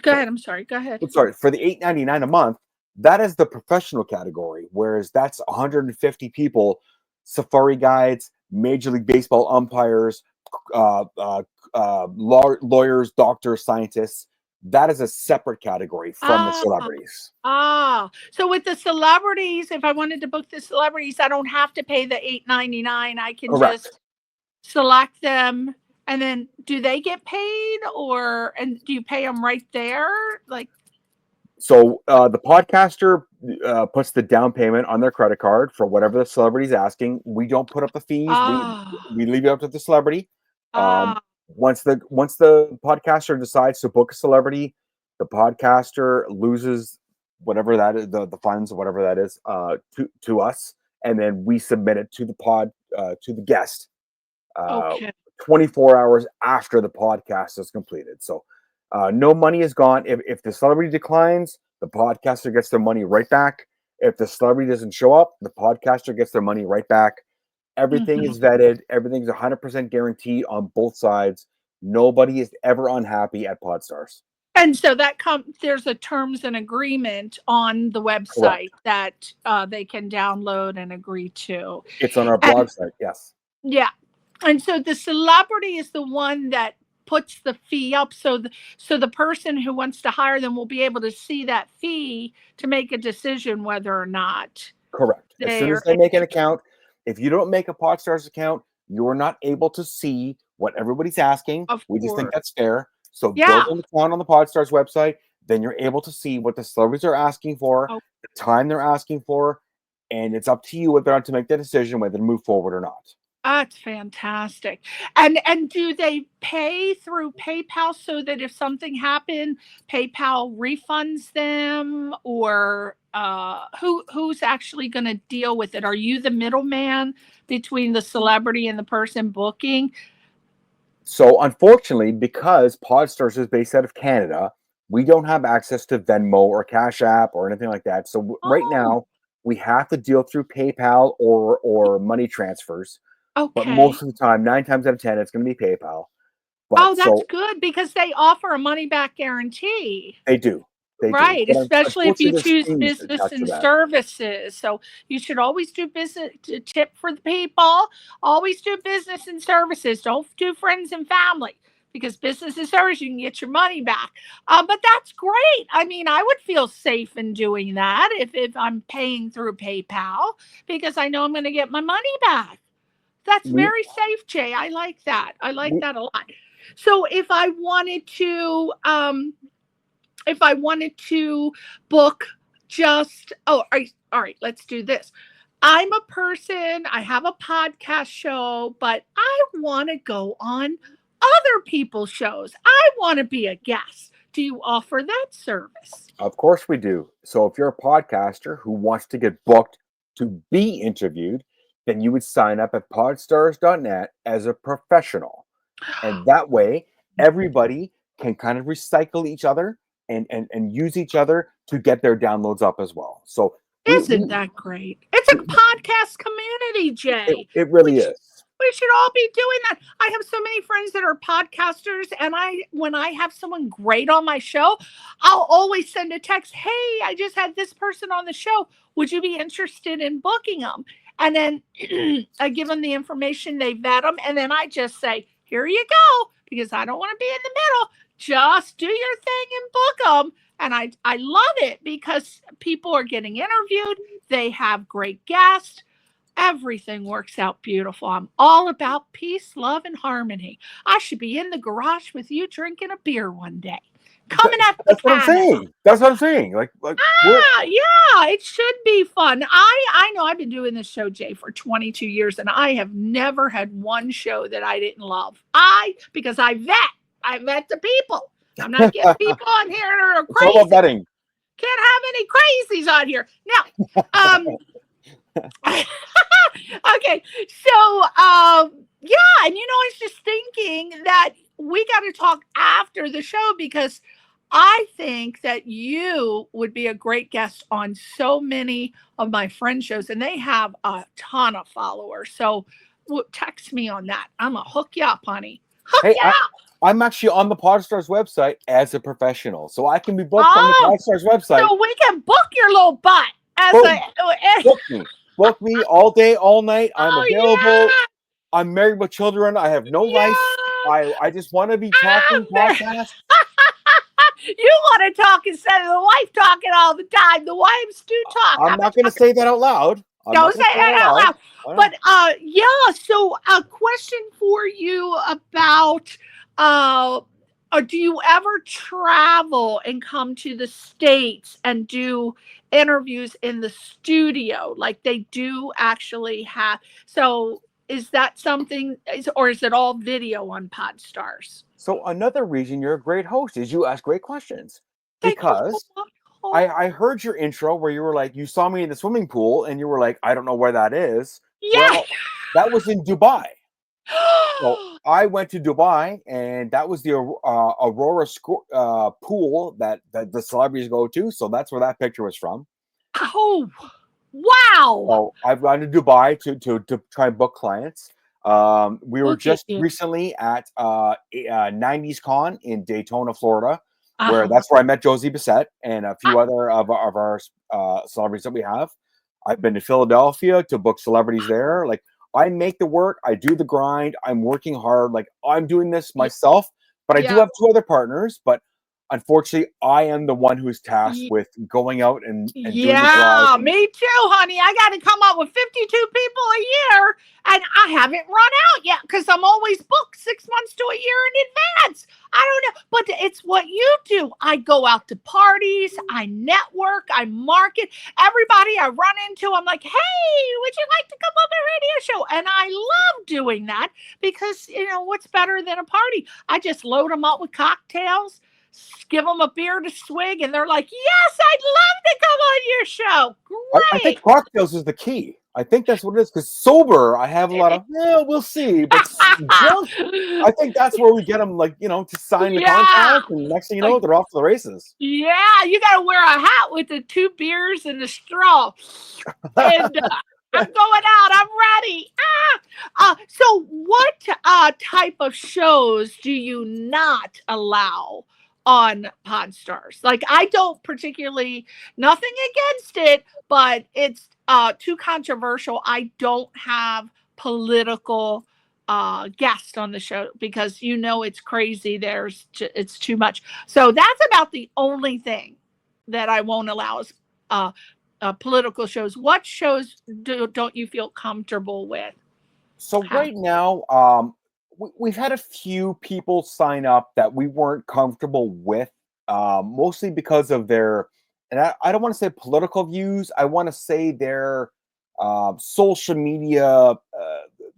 go ahead. I'm sorry. Go ahead. I'm sorry. For the $8.99 a month, that is the professional category, whereas that's 150 people, safari guides, Major League Baseball umpires, lawyers, doctors, scientists. That is a separate category from the celebrities. So with the celebrities, if I wanted to book the celebrities, I don't have to pay the $8.99. I can just select them, and then do they get paid, and do you pay them right there? So the podcaster puts the down payment on their credit card for whatever the celebrity is asking. We don't put up the fees. We leave it up to the celebrity. Once the podcaster decides to book a celebrity, the podcaster loses whatever that is, the funds, whatever that is, to us, and then we submit it to the guest 24 hours after the podcast is completed. So no money is gone. If the celebrity declines, the podcaster gets their money right back. If the celebrity doesn't show up, the podcaster gets their money right back. Everything is vetted. Everything's 100% guaranteed on both sides. Nobody is ever unhappy at Podstars. And so there's a terms and agreement on the website that they can download and agree to. It's on our blog site, yes. Yeah. And so the celebrity is the one that puts the fee up, so the person who wants to hire them will be able to see that fee to make a decision whether or not Correct. As soon they as are they make an account, if you don't make a Podstars account, you're not able to see what everybody's asking. of We just think course. that's fair. So build Yeah. an account on the Podstars website. Then you're able to see what the celebrities are asking for, Oh, the time they're asking for, and it's up to you whether or not to make the decision whether to move forward or not. that's fantastic. And do they pay through PayPal so that if something happened, PayPal refunds them, or who's actually going to deal with it? Are you the middleman between the celebrity and the person booking? So unfortunately, because Podstars is based out of Canada, we don't have access to Venmo or Cash App or anything like that. So right Oh, now, we have to deal through PayPal or money transfers. But okay. most of the time, 9 times out of 10, it's going to be PayPal. Oh, But that's so good because they offer a money back guarantee. they do, they do. Right, But especially if unfortunately, you there's choose fees business attached to and that. services. So you should always do business to tip for the people. Always do business and services. Don't do friends and family, because business and service, you can get your money back. But that's great. I mean, I would feel safe in doing that if I'm paying through PayPal, because I know I'm going to get my money back. That's We, very safe, Jay. I like that. I like we that a lot. So if I wanted to book just, all right, let's do this. I'm a person, I have a podcast show, but I want to go on other people's shows. I want to be a guest. Do you offer that service? Of course we do. So if you're a podcaster who wants to get booked to be interviewed, then you would sign up at podstars.net as a professional. And that way, everybody can kind of recycle each other and use each other to get their downloads up as well. So Isn't that great? It's a podcast community, Jay. it really We should, is. we should all be doing that. I have so many friends that are podcasters, and when I have someone great on my show, I'll always send a text, "Hey, I just had this person on the show. Would you be interested in booking them?" And then I give them the information, they vet them, and then I just say, "Here you go," because I don't want to be in the middle. Just do your thing and book them. And I love it because people are getting interviewed. They have great guests. Everything works out beautiful. I'm all about peace, love, and harmony. I should be in the garage with you drinking a beer one day. Coming at the That's what I'm camera. saying. That's what I'm saying. Like Yeah, it should be fun. I know I've been doing this show, Jay, for 22 years, and I have never had one show that I didn't love. Because I vet the people. I'm not getting people on here that are it's all about crazy. vetting. Can't have any crazies on here. Now, okay, so yeah, and I was just thinking that we got to talk after the show, because I think that you would be a great guest on so many of my friend shows, and they have a ton of followers. So text me on that. I'm gonna hook you up, honey. Hook you up. I'm actually on the Podstars website as a professional, so I can be booked on the Podstars website. So we can book your little butt as book me all day, all night. I'm available. Yeah. I'm married with children. I have no life. I just want to be talking podcast. You want to talk instead of the wife talking all the time. The wives do talk. I'm not going to say that out loud. Don't say that out loud. But yeah, so a question for you about do you ever travel and come to the States and do interviews in the studio like they do actually have? So is that something, or is it all video on Podstars? So another reason you're a great host is you ask great questions. Because I heard your intro where you were like, you saw me in the swimming pool and you were like, I don't know where that is. Yeah. Well, that was in Dubai. So I went to Dubai, and that was the Aurora pool that the celebrities go to. So that's where that picture was from. Oh, wow. So I've gone to Dubai to try and book clients. We were just recently at 90s Con in Daytona, Florida, where that's where I met Josie Bissett and a few other of our celebrities that we have. I've been to Philadelphia to book celebrities there. Like, I make the work, I do the grind, I'm working hard. Like I'm doing this myself, but I do have 2 other partners. But unfortunately, I am the one who's tasked with going out and doing the drive. Me too, honey. I got to come up with 52 people a year, and I haven't run out yet because I'm always booked 6 months to a year in advance. I don't know, but it's what you do. I go out to parties, I network, I market. Everybody I run into, I'm like, hey, would you like to come on my radio show? And I love doing that because, what's better than a party? I just load them up with cocktails, give them a beer to swig, and they're like, yes, I'd love to come on your show. Great. I think cocktails is the key. I think that's what it is, because sober, I have a lot of, we'll see. But drunk, I think that's where we get them, to sign the contract, and next thing you know, they're off to the races. Yeah, you got to wear a hat with the 2 beers and the straw. And I'm going out. I'm ready. So what type of shows do you not allow on Podstars? Like, I don't particularly, nothing against it, but it's too controversial. I don't have political guests on the show because it's crazy. It's too much. So that's about the only thing that I won't allow is political shows. What shows don't you feel comfortable with? So right now, we've had a few people sign up that we weren't comfortable with, mostly because of their, and I don't want to say political views, I want to say their social media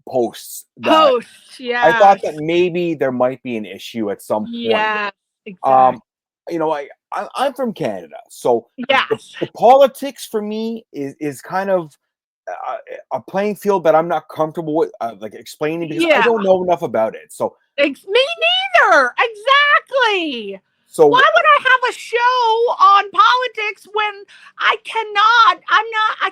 posts. Yeah. I thought that maybe there might be an issue at some point. Yeah, exactly. I'm from Canada, so yes. the politics for me is kind of a playing field that I'm not comfortable with, explaining, because I don't know enough about it. So me neither. Exactly. So why would I have a show on politics when I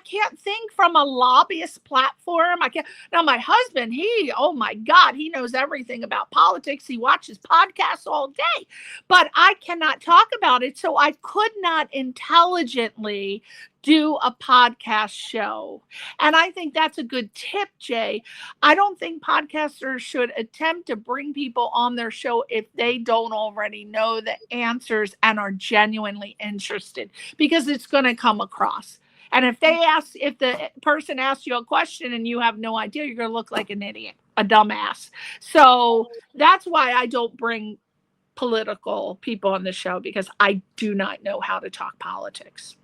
can't think from a lobbyist platform? I can't. Now my husband, oh my God, he knows everything about politics. He watches podcasts all day, but I cannot talk about it. So I could not intelligently do a podcast show. And I think that's a good tip, Jay. I don't think podcasters should attempt to bring people on their show if they don't already know the answers and are genuinely interested, because it's going to come across. And if the person asks you a question and you have no idea, you're going to look like an idiot, a dumbass. So that's why I don't bring political people on the show, because I do not know how to talk politics.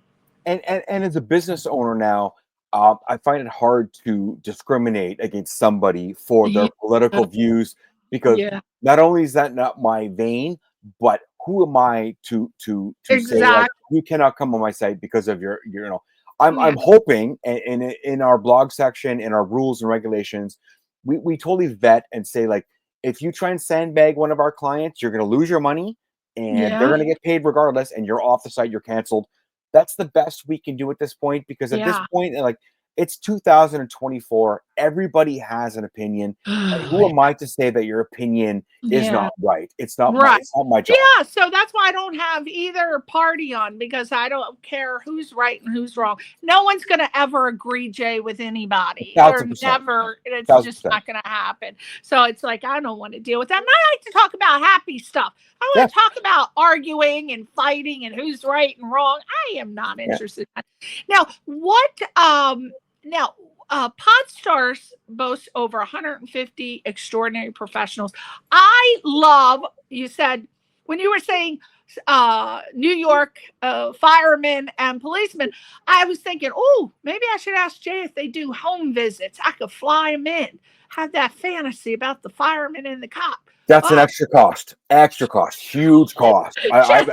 And as a business owner now, I find it hard to discriminate against somebody for their political views, because not only is that not my vein, but who am I to say you cannot come on my site because of your I'm hoping, and in our blog section, in our rules and regulations, we totally vet and say, if you try and sandbag one of our clients, you're going to lose your money, and they're going to get paid regardless, and you're off the site, you're canceled. That's the best we can do at this point, because at this point, it's 2024. Everybody has an opinion. And who am I to say that your opinion is not right? It's not it's not my job. Yeah, so that's why I don't have either party on, because I don't care who's right and who's wrong. No one's going to ever agree, Jay, with anybody. It's just not going to happen. So it's I don't want to deal with that. And I like to talk about happy stuff. I want to talk about arguing and fighting and who's right and wrong. I am not interested in that. Now, Podstars boasts over 150 extraordinary professionals. I love, you said, when you were saying New York firemen and policemen, I was thinking, maybe I should ask Jay if they do home visits. I could fly them in. Have that fantasy about the firemen and the cop. That's an extra cost, huge cost. I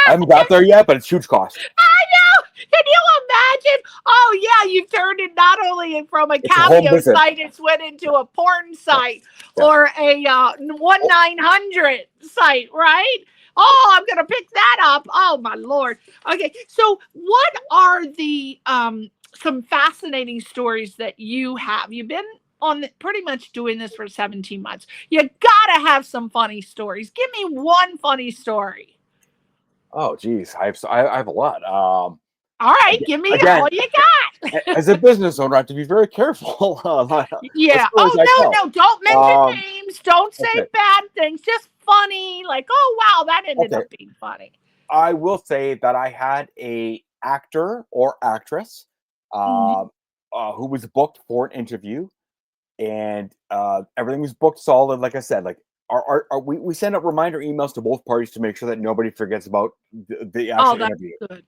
haven't got there yet, but it's huge cost. I know. Can you imagine? Oh yeah, you've turned it not only from a Cameo site, it's went into a porn site or a 1-900 site, right? Oh, I'm gonna pick that up. Oh my Lord. Okay, so what are the some fascinating stories that you have? You've been on pretty much doing this for 17 months. You gotta have some funny stories. Give me one funny story. Oh geez, I have a lot. All right, give me all you got. As a business owner, I have to be very careful. Yeah. Stories I tell. No. Don't mention Um, names. Don't say okay. bad things. Just funny. Like, oh, wow, that ended Okay. up being funny. I will say that I had a actor or actress Mhm. who was booked for an interview, and everything was booked solid. Like I said, like we send out reminder emails to both parties to make sure that nobody forgets about the Oh, actual that's interview. good.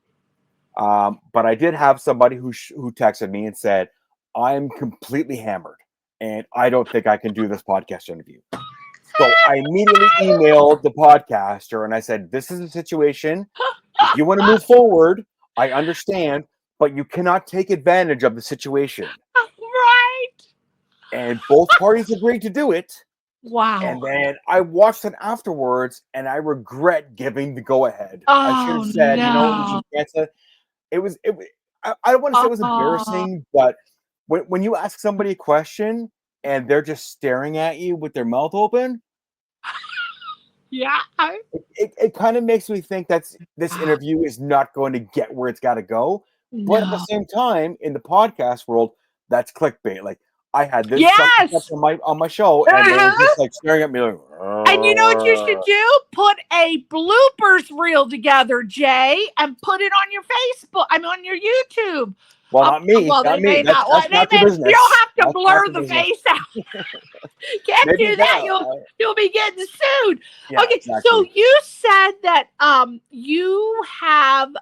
But I did have somebody who texted me and said, "I'm completely hammered, and I don't think I can do this podcast interview." So I immediately emailed the podcaster and I said, "This is a situation. If you want to move forward, I understand, but you cannot take advantage of the situation." Right. And both parties agreed to do it. Wow. And then I watched it afterwards, and I regret giving the go ahead. I should have Oh, said, no. it was. I don't want to say it was Oh, embarrassing, but when you ask somebody a question and they're just staring at you with their mouth open, yeah. it kind of makes me think that this interview is not going to get where it's got to go. But at the No. same time, in the podcast world, that's clickbait. Like I had this such and such Yes. on my show, and they were Uh-huh. just like staring at me like. And you know what you should do? Put a bloopers reel together, Jay, and put it on your Facebook. I'm on your YouTube. Well, not me, Well, not they me. may not. That's not your business. You don't have to That's not blur your the business. face out. Can't Maybe do that. that. You'll be getting sued. Yeah, Okay, exactly. so you said that you have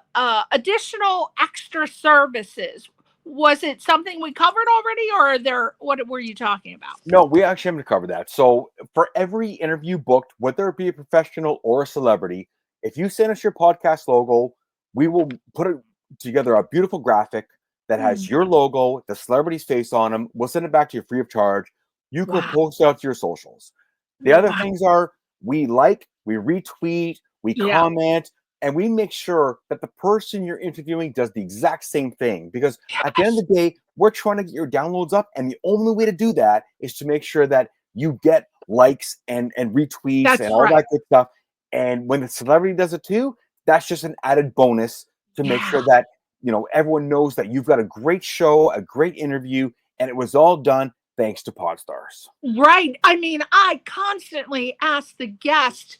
additional extra services. Was it something we covered already, or what were you talking about? No, we actually haven't covered that. So for every interview booked, whether it be a professional or a celebrity, if you send us your podcast logo, we will put it together a beautiful graphic that has your logo, the celebrity's face on them. We'll send it back to you free of charge. You can Wow. post it out to your socials. The other things are we retweet, we comment, and we make sure that the person you're interviewing does the exact same thing. Because at the end of the day, we're trying to get your downloads up, and the only way to do that is to make sure that you get likes and retweets That's and all right. that good stuff. And when the celebrity does it too, that's just an added bonus to make sure that everyone knows that you've got a great show, a great interview, and it was all done thanks to Podstars. Right. I mean, I constantly ask the guest,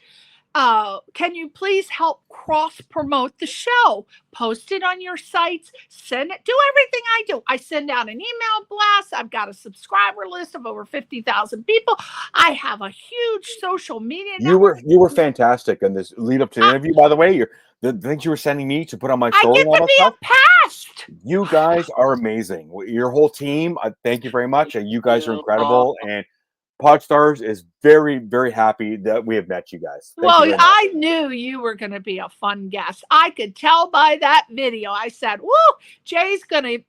can you please help cross promote the show? Post it on your sites, send it, do everything I do. I send out an email blast. I've got a subscriber list of over 50,000 people. I have a huge social media network. You were fantastic in this lead up to the interview, by the way. The things you were sending me to put on my I story get and all to that be stuff. a pest. You guys are amazing. Your whole team, thank you very much. And you guys are incredible. And Podstars is very, very happy that we have met you guys. Thank you very much. I knew you were going to be a fun guest. I could tell by that video. I said, "Woo, Jay is going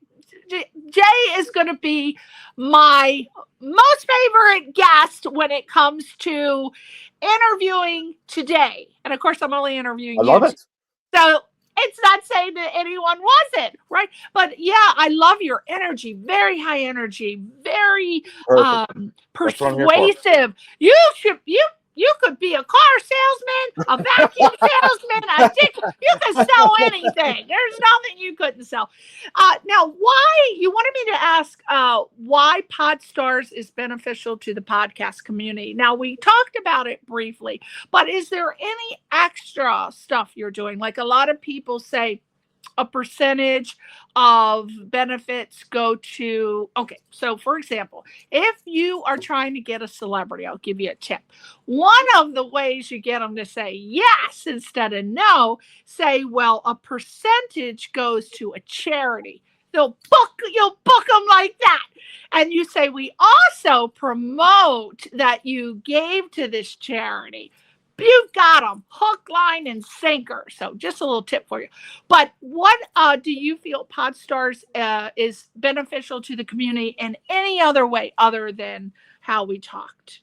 to be my most favorite guest when it comes to interviewing today." And of course, I'm only interviewing I love it. So it's not saying that anyone wasn't, right? But yeah, I love your energy. Very high energy, very persuasive. You could be a car salesman, a vacuum salesman, a dick. You could sell anything. There's nothing you couldn't sell. Now, why you wanted me to ask why Podstars is beneficial to the podcast community? Now, we talked about it briefly, but is there any extra stuff you're doing? Like a lot of people say, a percentage of benefits go to, okay, so for example, if you are trying to get a celebrity, I'll give you a tip. One of the ways you get them to say yes instead of no, say, well, a percentage goes to a charity. You'll book them like that. And you say, we also promote that you gave to this charity. You've got them hook, line, and sinker. So just a little tip for you. But what do you feel Podstars is beneficial to the community in any other way other than how we talked?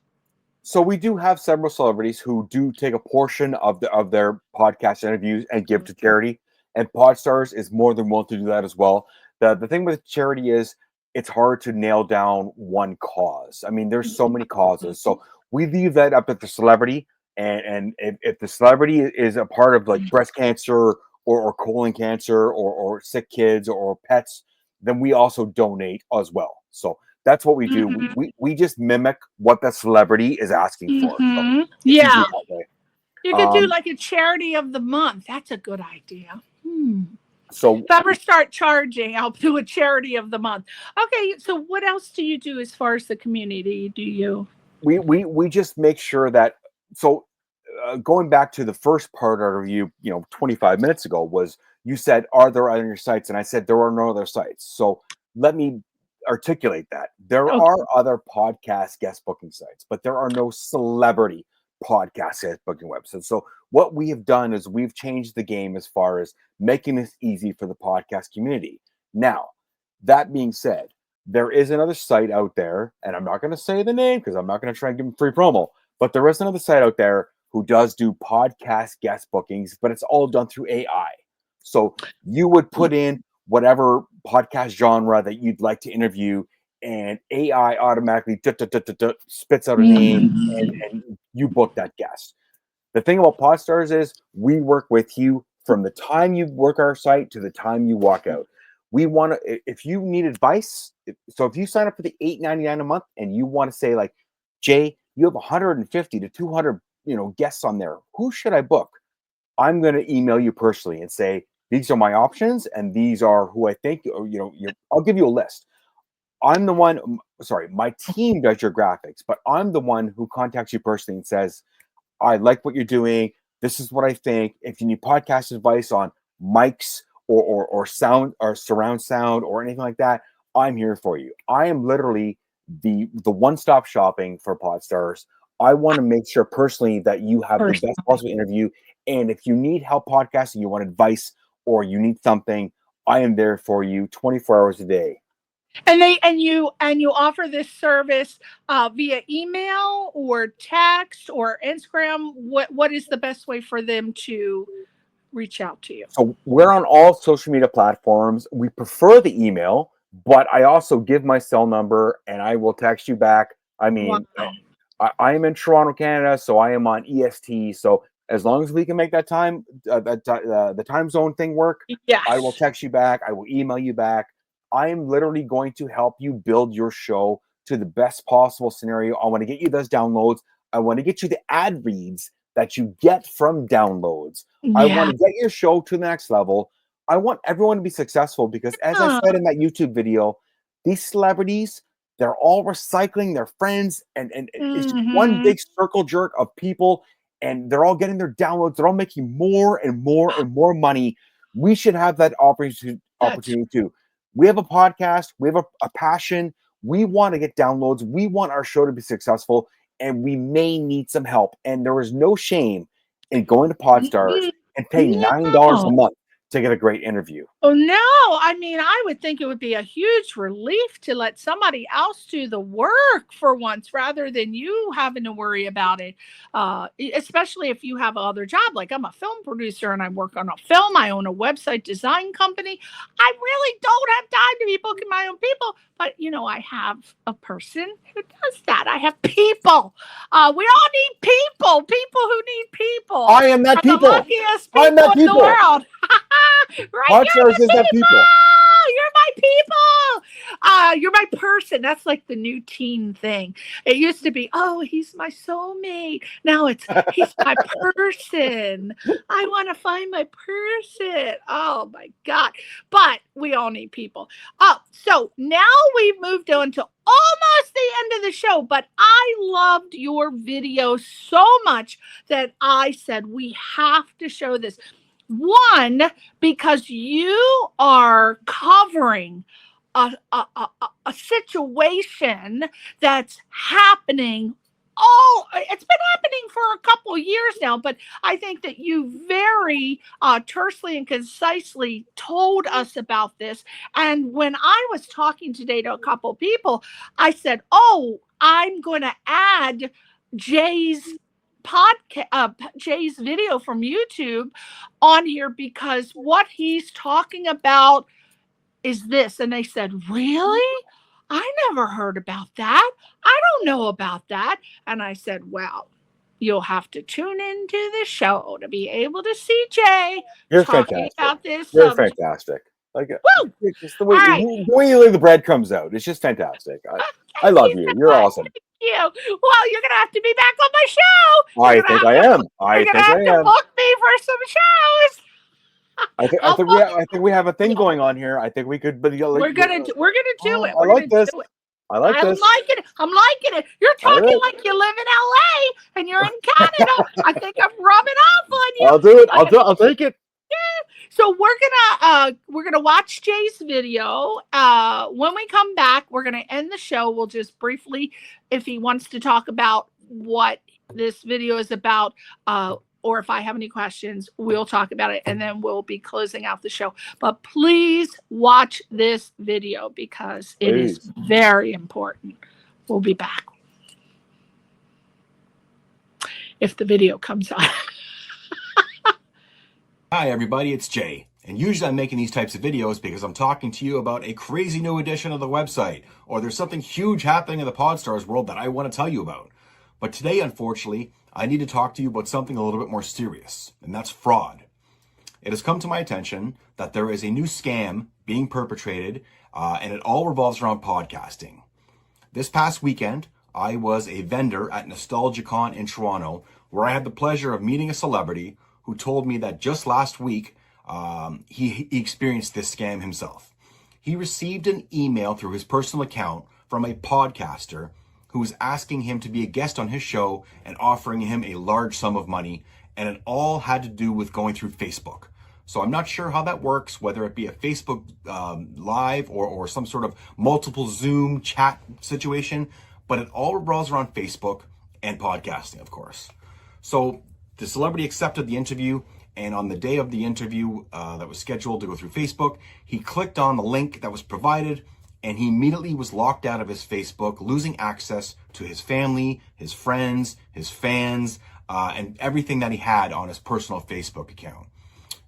So we do have several celebrities who do take a portion of their podcast interviews and give to charity. And Podstars is more than willing to do that as well. The thing with charity is it's hard to nail down one cause. I mean, there's so many causes. So we leave that up to the celebrity. And if the celebrity is a part of like breast cancer or colon cancer or sick kids or pets, then we also donate as well. So that's what we do. Mm-hmm. We just mimic what the celebrity is asking for. So Mm-hmm. it's Yeah. easy that way. You could do like a charity of the month. That's a good idea. So if I ever start charging, I'll do a charity of the month. Okay, so what else do you do as far as the community? Do you? we just make sure that, so going back to the first part of you, 25 minutes ago, was you said, are there other sites? And I said, there are no other sites. So let me articulate that. There Okay. are other podcast guest booking sites, but there are no celebrity podcast guest booking websites. So what we have done is we've changed the game as far as making this easy for the podcast community. Now, that being said, there is another site out there, and I'm not going to say the name because I'm not going to try and give them free promo, but there is another site out there who does do podcast guest bookings, but it's all done through AI. So you would put in whatever podcast genre that you'd like to interview, and AI automatically spits out a name, and you book that guest. The thing about Podstars is we work with you from the time you work our site to the time you walk out. We want to, if you need advice, so if you sign up for the $8.99 a month and you want to say like, Jay, you have 150 to 200, guests on there. Who should I book? I'm going to email you personally and say, these are my options and these are who I think, or, I'll give you a list. I'm the one, my team does your graphics, but I'm the one who contacts you personally and says, I like what you're doing. This is what I think. If you need podcast advice on mics or sound or surround sound or anything like that, I'm here for you. I am literally the one-stop shopping for Podstars. I want to make sure personally that you have the best possible interview. And if you need help podcasting, you want advice or you need something, I am there for you 24 hours a day. And you offer this service via email or text or Instagram. What is the best way for them to reach out to you? So we're on all social media platforms. We prefer the email, but I also give my cell number and I will text you back. I mean, wow. I am in Toronto, Canada, so I am on EST. So as long as we can make that time, the time zone thing work, yes. I will text you back. I will email you back. I am literally going to help you build your show to the best possible scenario. I want to get you those downloads. I want to get you the ad reads that you get from downloads. Yeah. I want to get your show to the next level. I want everyone to be successful because, as I said in that YouTube video, these celebrities, they're all recycling their friends, and it's just one big circle jerk of people, and they're all getting their downloads. They're all making more and more and more money. We should have that opportunity too. We have a podcast. We have a passion. We want to get downloads. We want our show to be successful, and we may need some help. And there is no shame in going to Podstars and paying $9 a month to get a great interview. Oh, no. I mean, I would think it would be a huge relief to let somebody else do the work for once rather than you having to worry about it, especially if you have another job. Like I'm a film producer and I work on a film. I own a website design company. I really don't have time to be booking my own people. But, I have a person who does that. I have people. We all need people who need people. I am that people. The luckiest people I'm that people. in the world. Right? Podstars is that people. You're my people. You're my person. That's like the new teen thing. It used to be, oh, he's my soulmate. Now it's, he's my person. I want to find my person. Oh my God. But we all need people. Oh, so now we've moved on to almost the end of the show, but I loved your video so much that I said we have to show this. One, because you are covering a situation that's happening. Oh, it's been happening for a couple of years now, but I think that you very tersely and concisely told us about this. And when I was talking today to a couple of people, I said, oh, I'm going to add Jay's Jay's video from YouTube on here because what he's talking about is this. And they said, really? I never heard about that. I don't know about that. And I said, well, you'll have to tune into the show to be able to see Jay You're talking fantastic. about this. You're fantastic. Like, Woo! it's just the All right. way you lay the bread comes out. It's just fantastic. I love you. You're awesome. Thank you. Well, you're gonna have to be back on my show. I think I am. You're gonna have to book me for some shows. I think we have a thing going on here. I think we could. But we're gonna do it. I like this. I like this. I'm liking it. You're talking like you live in LA and you're in Canada. I think I'm rubbing off on you. I'll do it. I'll take it. So we're gonna watch Jay's video. When we come back, we're gonna end the show. We'll just briefly, if he wants to talk about what this video is about, or if I have any questions, we'll talk about it, and then we'll be closing out the show. But please watch this video because it is very important. We'll be back if the video comes on. Hi everybody, it's Jay. And usually I'm making these types of videos because I'm talking to you about a crazy new edition of the website, or there's something huge happening in the Podstars world that I want to tell you about. But today, unfortunately, I need to talk to you about something a little bit more serious, and that's fraud. It has come to my attention that there is a new scam being perpetrated, and it all revolves around podcasting. This past weekend, I was a vendor at NostalgiaCon in Toronto, where I had the pleasure of meeting a celebrity who told me that just last week, he experienced this scam himself. He received an email through his personal account from a podcaster who was asking him to be a guest on his show and offering him a large sum of money, and it all had to do with going through Facebook. So I'm not sure how that works, whether it be a Facebook Live or some sort of multiple Zoom chat situation, but it all revolves around Facebook and podcasting, of course. So the celebrity accepted the interview, and on the day of the interview that was scheduled to go through Facebook, he clicked on the link that was provided, and he immediately was locked out of his Facebook, losing access to his family, his friends, his fans, and everything that he had on his personal Facebook account.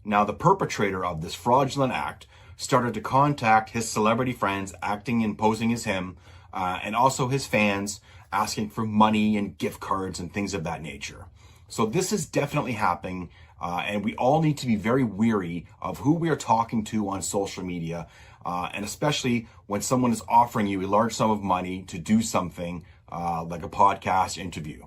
Now, the perpetrator of this fraudulent act started to contact his celebrity friends, acting and posing as him, and also his fans, asking for money and gift cards and things of that nature. So this is definitely happening, and we all need to be very wary of who we are talking to on social media, and especially when someone is offering you a large sum of money to do something like a podcast interview.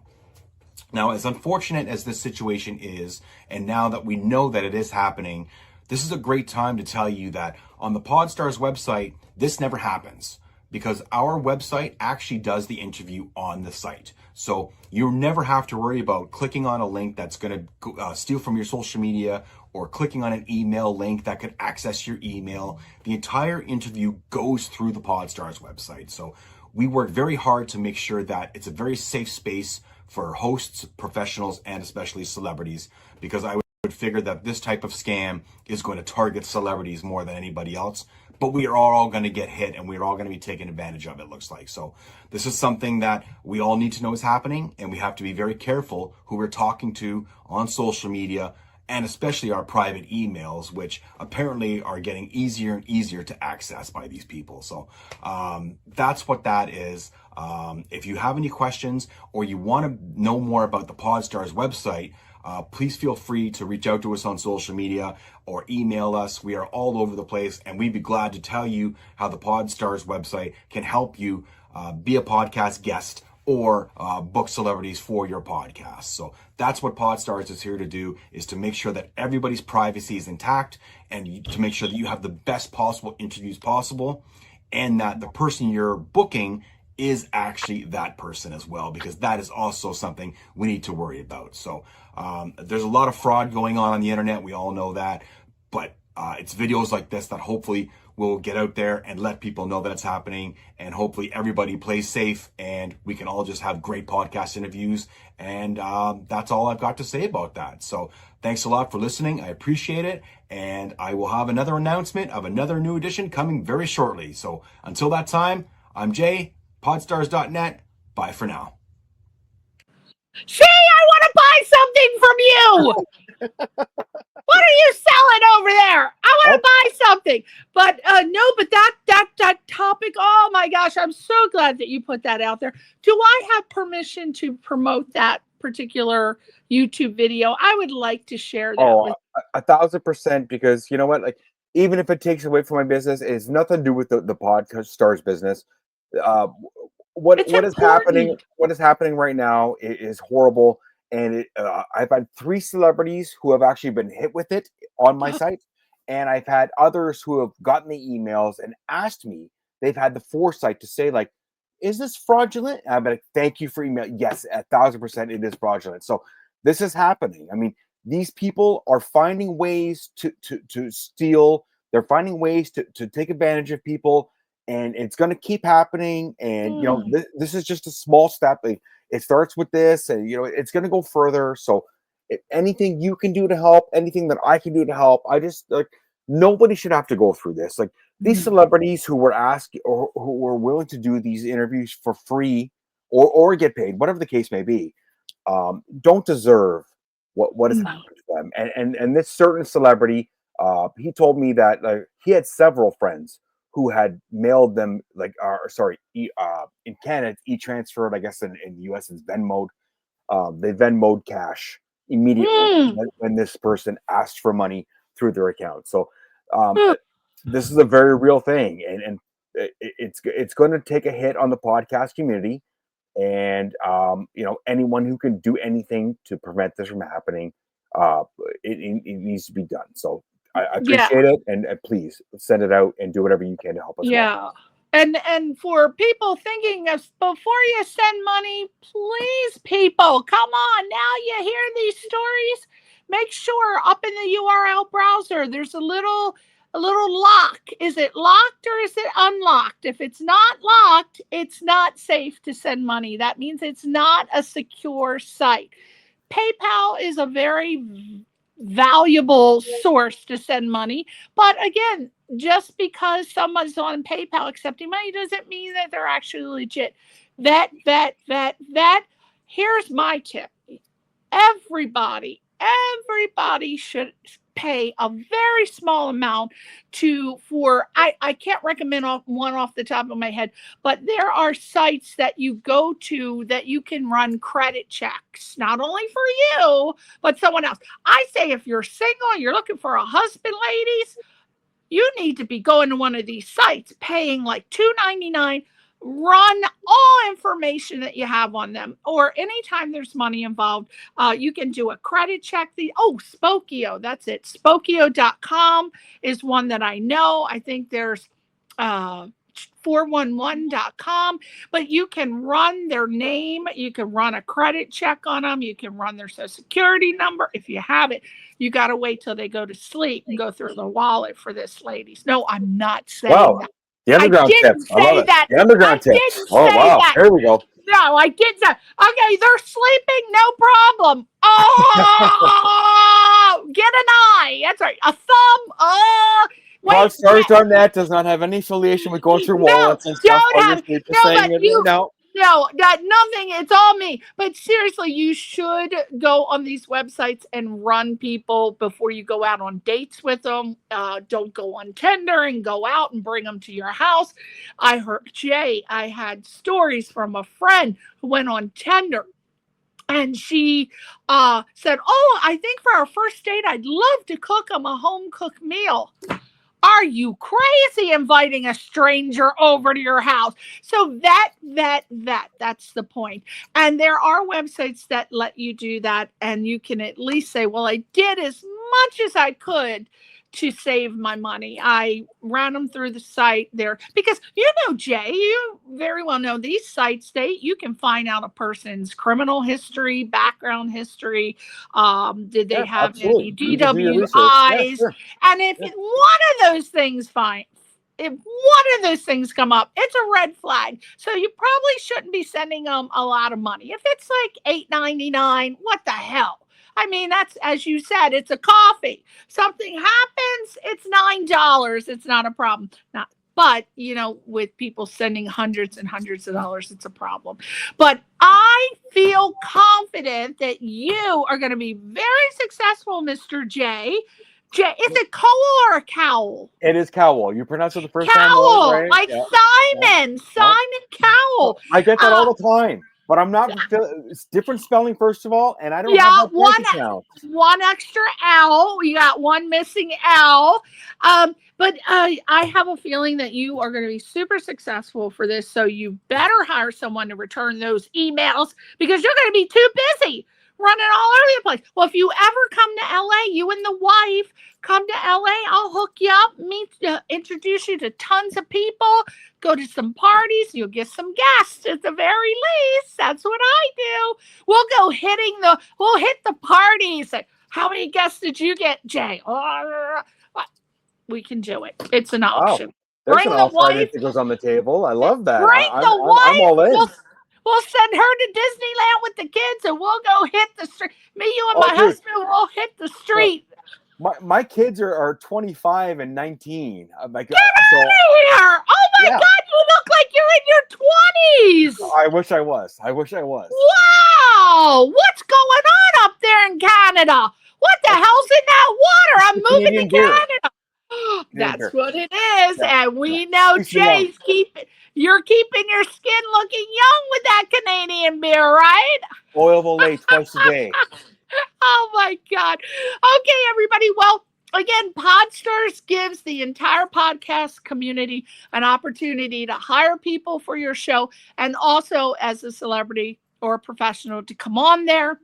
Now, as unfortunate as this situation is, and now that we know that it is happening, this is a great time to tell you that on the Podstars website, this never happens, because our website actually does the interview on the site. So you never have to worry about clicking on a link that's going to steal from your social media, or clicking on an email link that could access your email. The entire interview goes through the Podstars website. So we work very hard to make sure that it's a very safe space for hosts, professionals, and especially celebrities, because I would figure that this type of scam is going to target celebrities more than anybody else. But we are all going to get hit, and we're all going to be taken advantage of, it looks like. So this is something that we all need to know is happening, and we have to be very careful who we're talking to on social media, and especially our private emails, which apparently are getting easier and easier to access by these people. So that's what that is. If you have any questions, or you want to know more about the Podstars website, please feel free to reach out to us on social media or email us. We are all over the place, and we'd be glad to tell you how the Podstars website can help you be a podcast guest or book celebrities for your podcast. So that's what Podstars is here to do, is to make sure that everybody's privacy is intact, and to make sure that you have the best possible interviews possible, and that the person you're booking is actually that person as well, because that is also something we need to worry about. So there's a lot of fraud going on the internet. We all know that, but it's videos like this that hopefully will get out there and let people know that it's happening, and hopefully everybody plays safe, and we can all just have great podcast interviews. And that's all I've got to say about that. So thanks a lot for listening. I appreciate it. And I will have another announcement of another new edition coming very shortly. So until that time, I'm Jay, Podstars.net. Bye for now. See, I want to buy something from you. What are you selling over there? I want to buy something. But no, but that topic, oh my gosh, I'm so glad that you put that out there. Do I have permission to promote that particular YouTube video? I would like to share that with 1,000%, because you know what? Like, even if it takes away from my business, it's nothing to do with the Podstarz business. What is happening? What is happening right now is horrible, and I've had 3 celebrities who have actually been hit with it on my site, and I've had others who have gotten the emails and asked me. They've had the foresight to say, like, "Is this fraudulent?" And I've been like, "Thank you for email. Yes, 1,000% it is fraudulent." So this is happening. I mean, these people are finding ways to steal. They're finding ways to take advantage of people, and it's going to keep happening. And you know, this is just a small step. It starts with this, and you know, it's going to go further. So, if anything you can do to help, anything that I can do to help, I just like nobody should have to go through this. Like these celebrities who were asked or who were willing to do these interviews for free or get paid, whatever the case may be, don't deserve what has happened to them. And this certain celebrity, he told me that he had several friends who had mailed them in Canada, e-transferred, I guess in the US it's Venmoed. They Venmoed cash immediately when this person asked for money through their account. So this is a very real thing, and it's going to take a hit on the podcast community. And you know, anyone who can do anything to prevent this from happening, it needs to be done. So I appreciate it, and please send it out and do whatever you can to help us. Yeah. And for people thinking of before you send money, please, people, come on. Now you hear these stories, make sure up in the URL browser there's a little lock. Is it locked or is it unlocked? If it's not locked, it's not safe to send money. That means it's not a secure site. PayPal is a very valuable source to send money, but again, just because someone's on PayPal accepting money doesn't mean that they're actually legit. That. Here's my tip. Everybody should pay a very small amount for I can't recommend one off the top of my head, but there are sites that you go to that you can run credit checks, not only for you, but someone else. I say if you're single and you're looking for a husband, ladies, you need to be going to one of these sites, paying like $2.99, run all information that you have on them, or anytime there's money involved, you can do a credit check. Spokio, that's it. Spokio.com is one that I know. I think there's 411.com, but you can run their name. You can run a credit check on them. You can run their social security number. If you have it, you got to wait till they go to sleep and go through the wallet for this, ladies. No, I'm not saying that. The underground tips. I love it. The underground tips. Oh, wow. Here we go. No, I did that. Okay, they're sleeping. No problem. Oh, get an eye. That's right. A thumb. Podstars.net does not have any affiliation with going through wallets and stuff. Nothing. It's all me. But seriously, you should go on these websites and run people before you go out on dates with them. Don't go on Tinder and go out and bring them to your house. I had stories from a friend who went on Tinder. And she said, I think for our first date, I'd love to cook them a home-cooked meal. Are you crazy inviting a stranger over to your house? So that's the point. And there are websites that let you do that. And you can at least say, well, I did as much as I could to save my money. I ran them through the site there because, Jay, you very well know these sites, you can find out a person's criminal history, background history. Did they have any DWIs? Yeah, sure. And if one of those things come up, it's a red flag. So you probably shouldn't be sending them a lot of money. If it's like $8.99, what the hell? I mean, that's, as you said, it's a coffee. Something happens, it's $9. It's not a problem. But, with people sending hundreds and hundreds of dollars, it's a problem. But I feel confident that you are going to be very successful, Mr. J. Is it Cowal or Cowal? It is Cowal. You pronounce it the first Cowal, time, right? Like Simon Cowal. I get that all the time. but I'm not. It's different spelling, first of all, and I don't have my bank account. One extra L. You got one missing L. But I have a feeling that you are going to be super successful for this. So you better hire someone to return those emails because you're going to be too busy running all over the place. Well, if you ever come to LA, you and the wife come to LA, I'll hook you up, introduce you to tons of people, go to some parties, you'll get some guests at the very least. That's what I do. We'll hit the parties. How many guests did you get, Jay? We can do it. It's an option. There's Bring an the offer wife that goes on the table. I love that. I'm all in. We'll send her to Disneyland with the kids, and we'll go hit the street. Me, you, and my husband will hit the street. My kids are 25 and 19. I'm like, get out of here! Oh my God, you look like you're in your 20s. I wish I was. Wow, what's going on up there in Canada? What the hell's in that water? I'm moving to Canada. That's what it is, and we know Jay's you're keeping your skin looking young with that Canadian beer, right? Oil will lay twice a day. Oh my God. Okay, everybody. Well, again, Podstars gives the entire podcast community an opportunity to hire people for your show and also as a celebrity or a professional to come on there.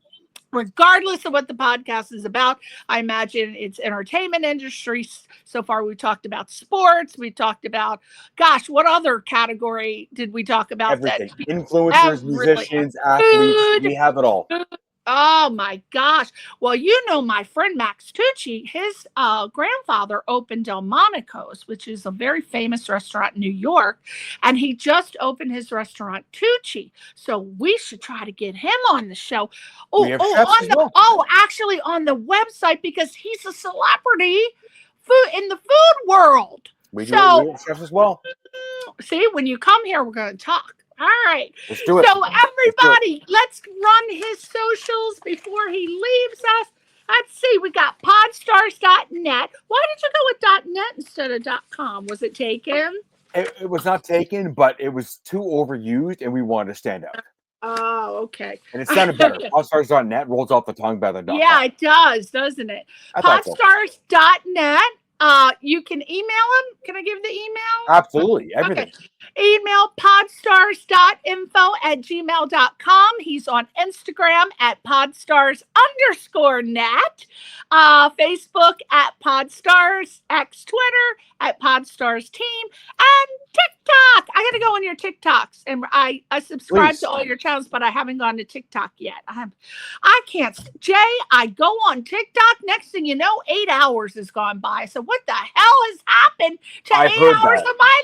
Regardless of what the podcast is about, I imagine it's entertainment industry. So far, we talked about sports. We talked about, what other category did we talk about? Everything. Influencers, musicians, athletes. We have it all. Oh my gosh. Well, you know, my friend Max Tucci, his grandfather opened Delmonico's, which is a very famous restaurant in New York. And he just opened his restaurant, Tucci. So we should try to get him on the show. Actually on the website, because he's a celebrity in the food world. We have chefs as well. See, when you come here, we're going to talk. All right. Let's do it. So everybody, let's run his socials before he leaves us. Let's see. We got podstars.net. Why did you go with .net instead of .com? Was it taken? It was not taken, but it was too overused, and we wanted to stand out. Oh, okay. And it sounded better. Podstars.net rolls off the tongue better than .com. Yeah, it does, doesn't it? Podstars.net. You can email him. Can I give the email? Absolutely. Everything. Okay. Email podstars.info@gmail.com. He's on Instagram at podstars_net. Facebook at Podstars, X Twitter at Podstars Team, and TikTok. I got to go on your TikToks, and I subscribe to all your channels, but I haven't gone to TikTok yet. I can't. Jay, I go on TikTok. Next thing you know, 8 hours has gone by. So what the hell has happened to 8 hours of my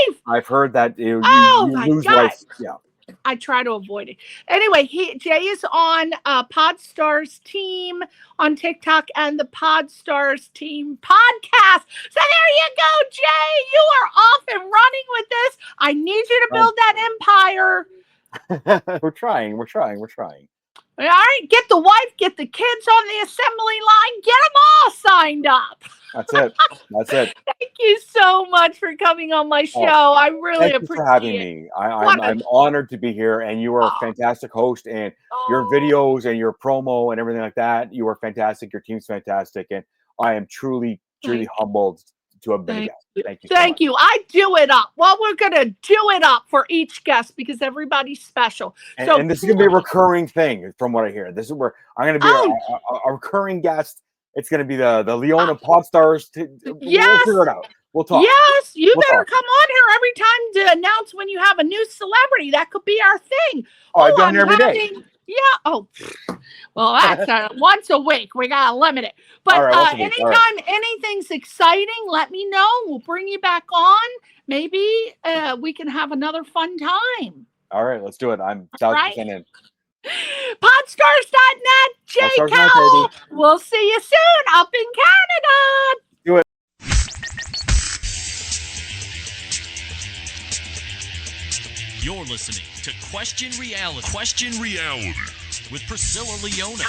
life? I've heard that you lose God. life. Yeah. I try to avoid it. Anyway, Jay is on Podstars Team on TikTok and the Podstars Team podcast. So there you go, Jay. You are off and running with this. I need you to build that empire. We're trying. All right, get the wife, get the kids on the assembly line, get them all signed up. That's it. Thank you so much for coming on my show. I really appreciate it. Thank you for having me. I'm honored to be here, and you are a fantastic host, and your videos and your promo and everything like that, you are fantastic. Your team's fantastic, and I am truly humbled to have been a guest. Thank you. I do it up. Well, we're going to do it up for each guest because everybody's special. And this is going to be a recurring thing from what I hear. This is where I'm going to be a recurring guest. It's going to be the Leona Podstars. Yes. We'll figure it out. We'll talk. Yes, you better come on here every time to announce when you have a new celebrity. That could be our thing. I'm doing it every day. Yeah. Oh, well, that's once a week. We got to limit it. But anytime anything's exciting, let me know. We'll bring you back on. Maybe we can have another fun time. All right, let's do it. I'm 1,000% in. Podstars.net, Jay Cowal. We'll see you soon up in Canada. Do it. You're listening to Question Reality with Priscilla Leona.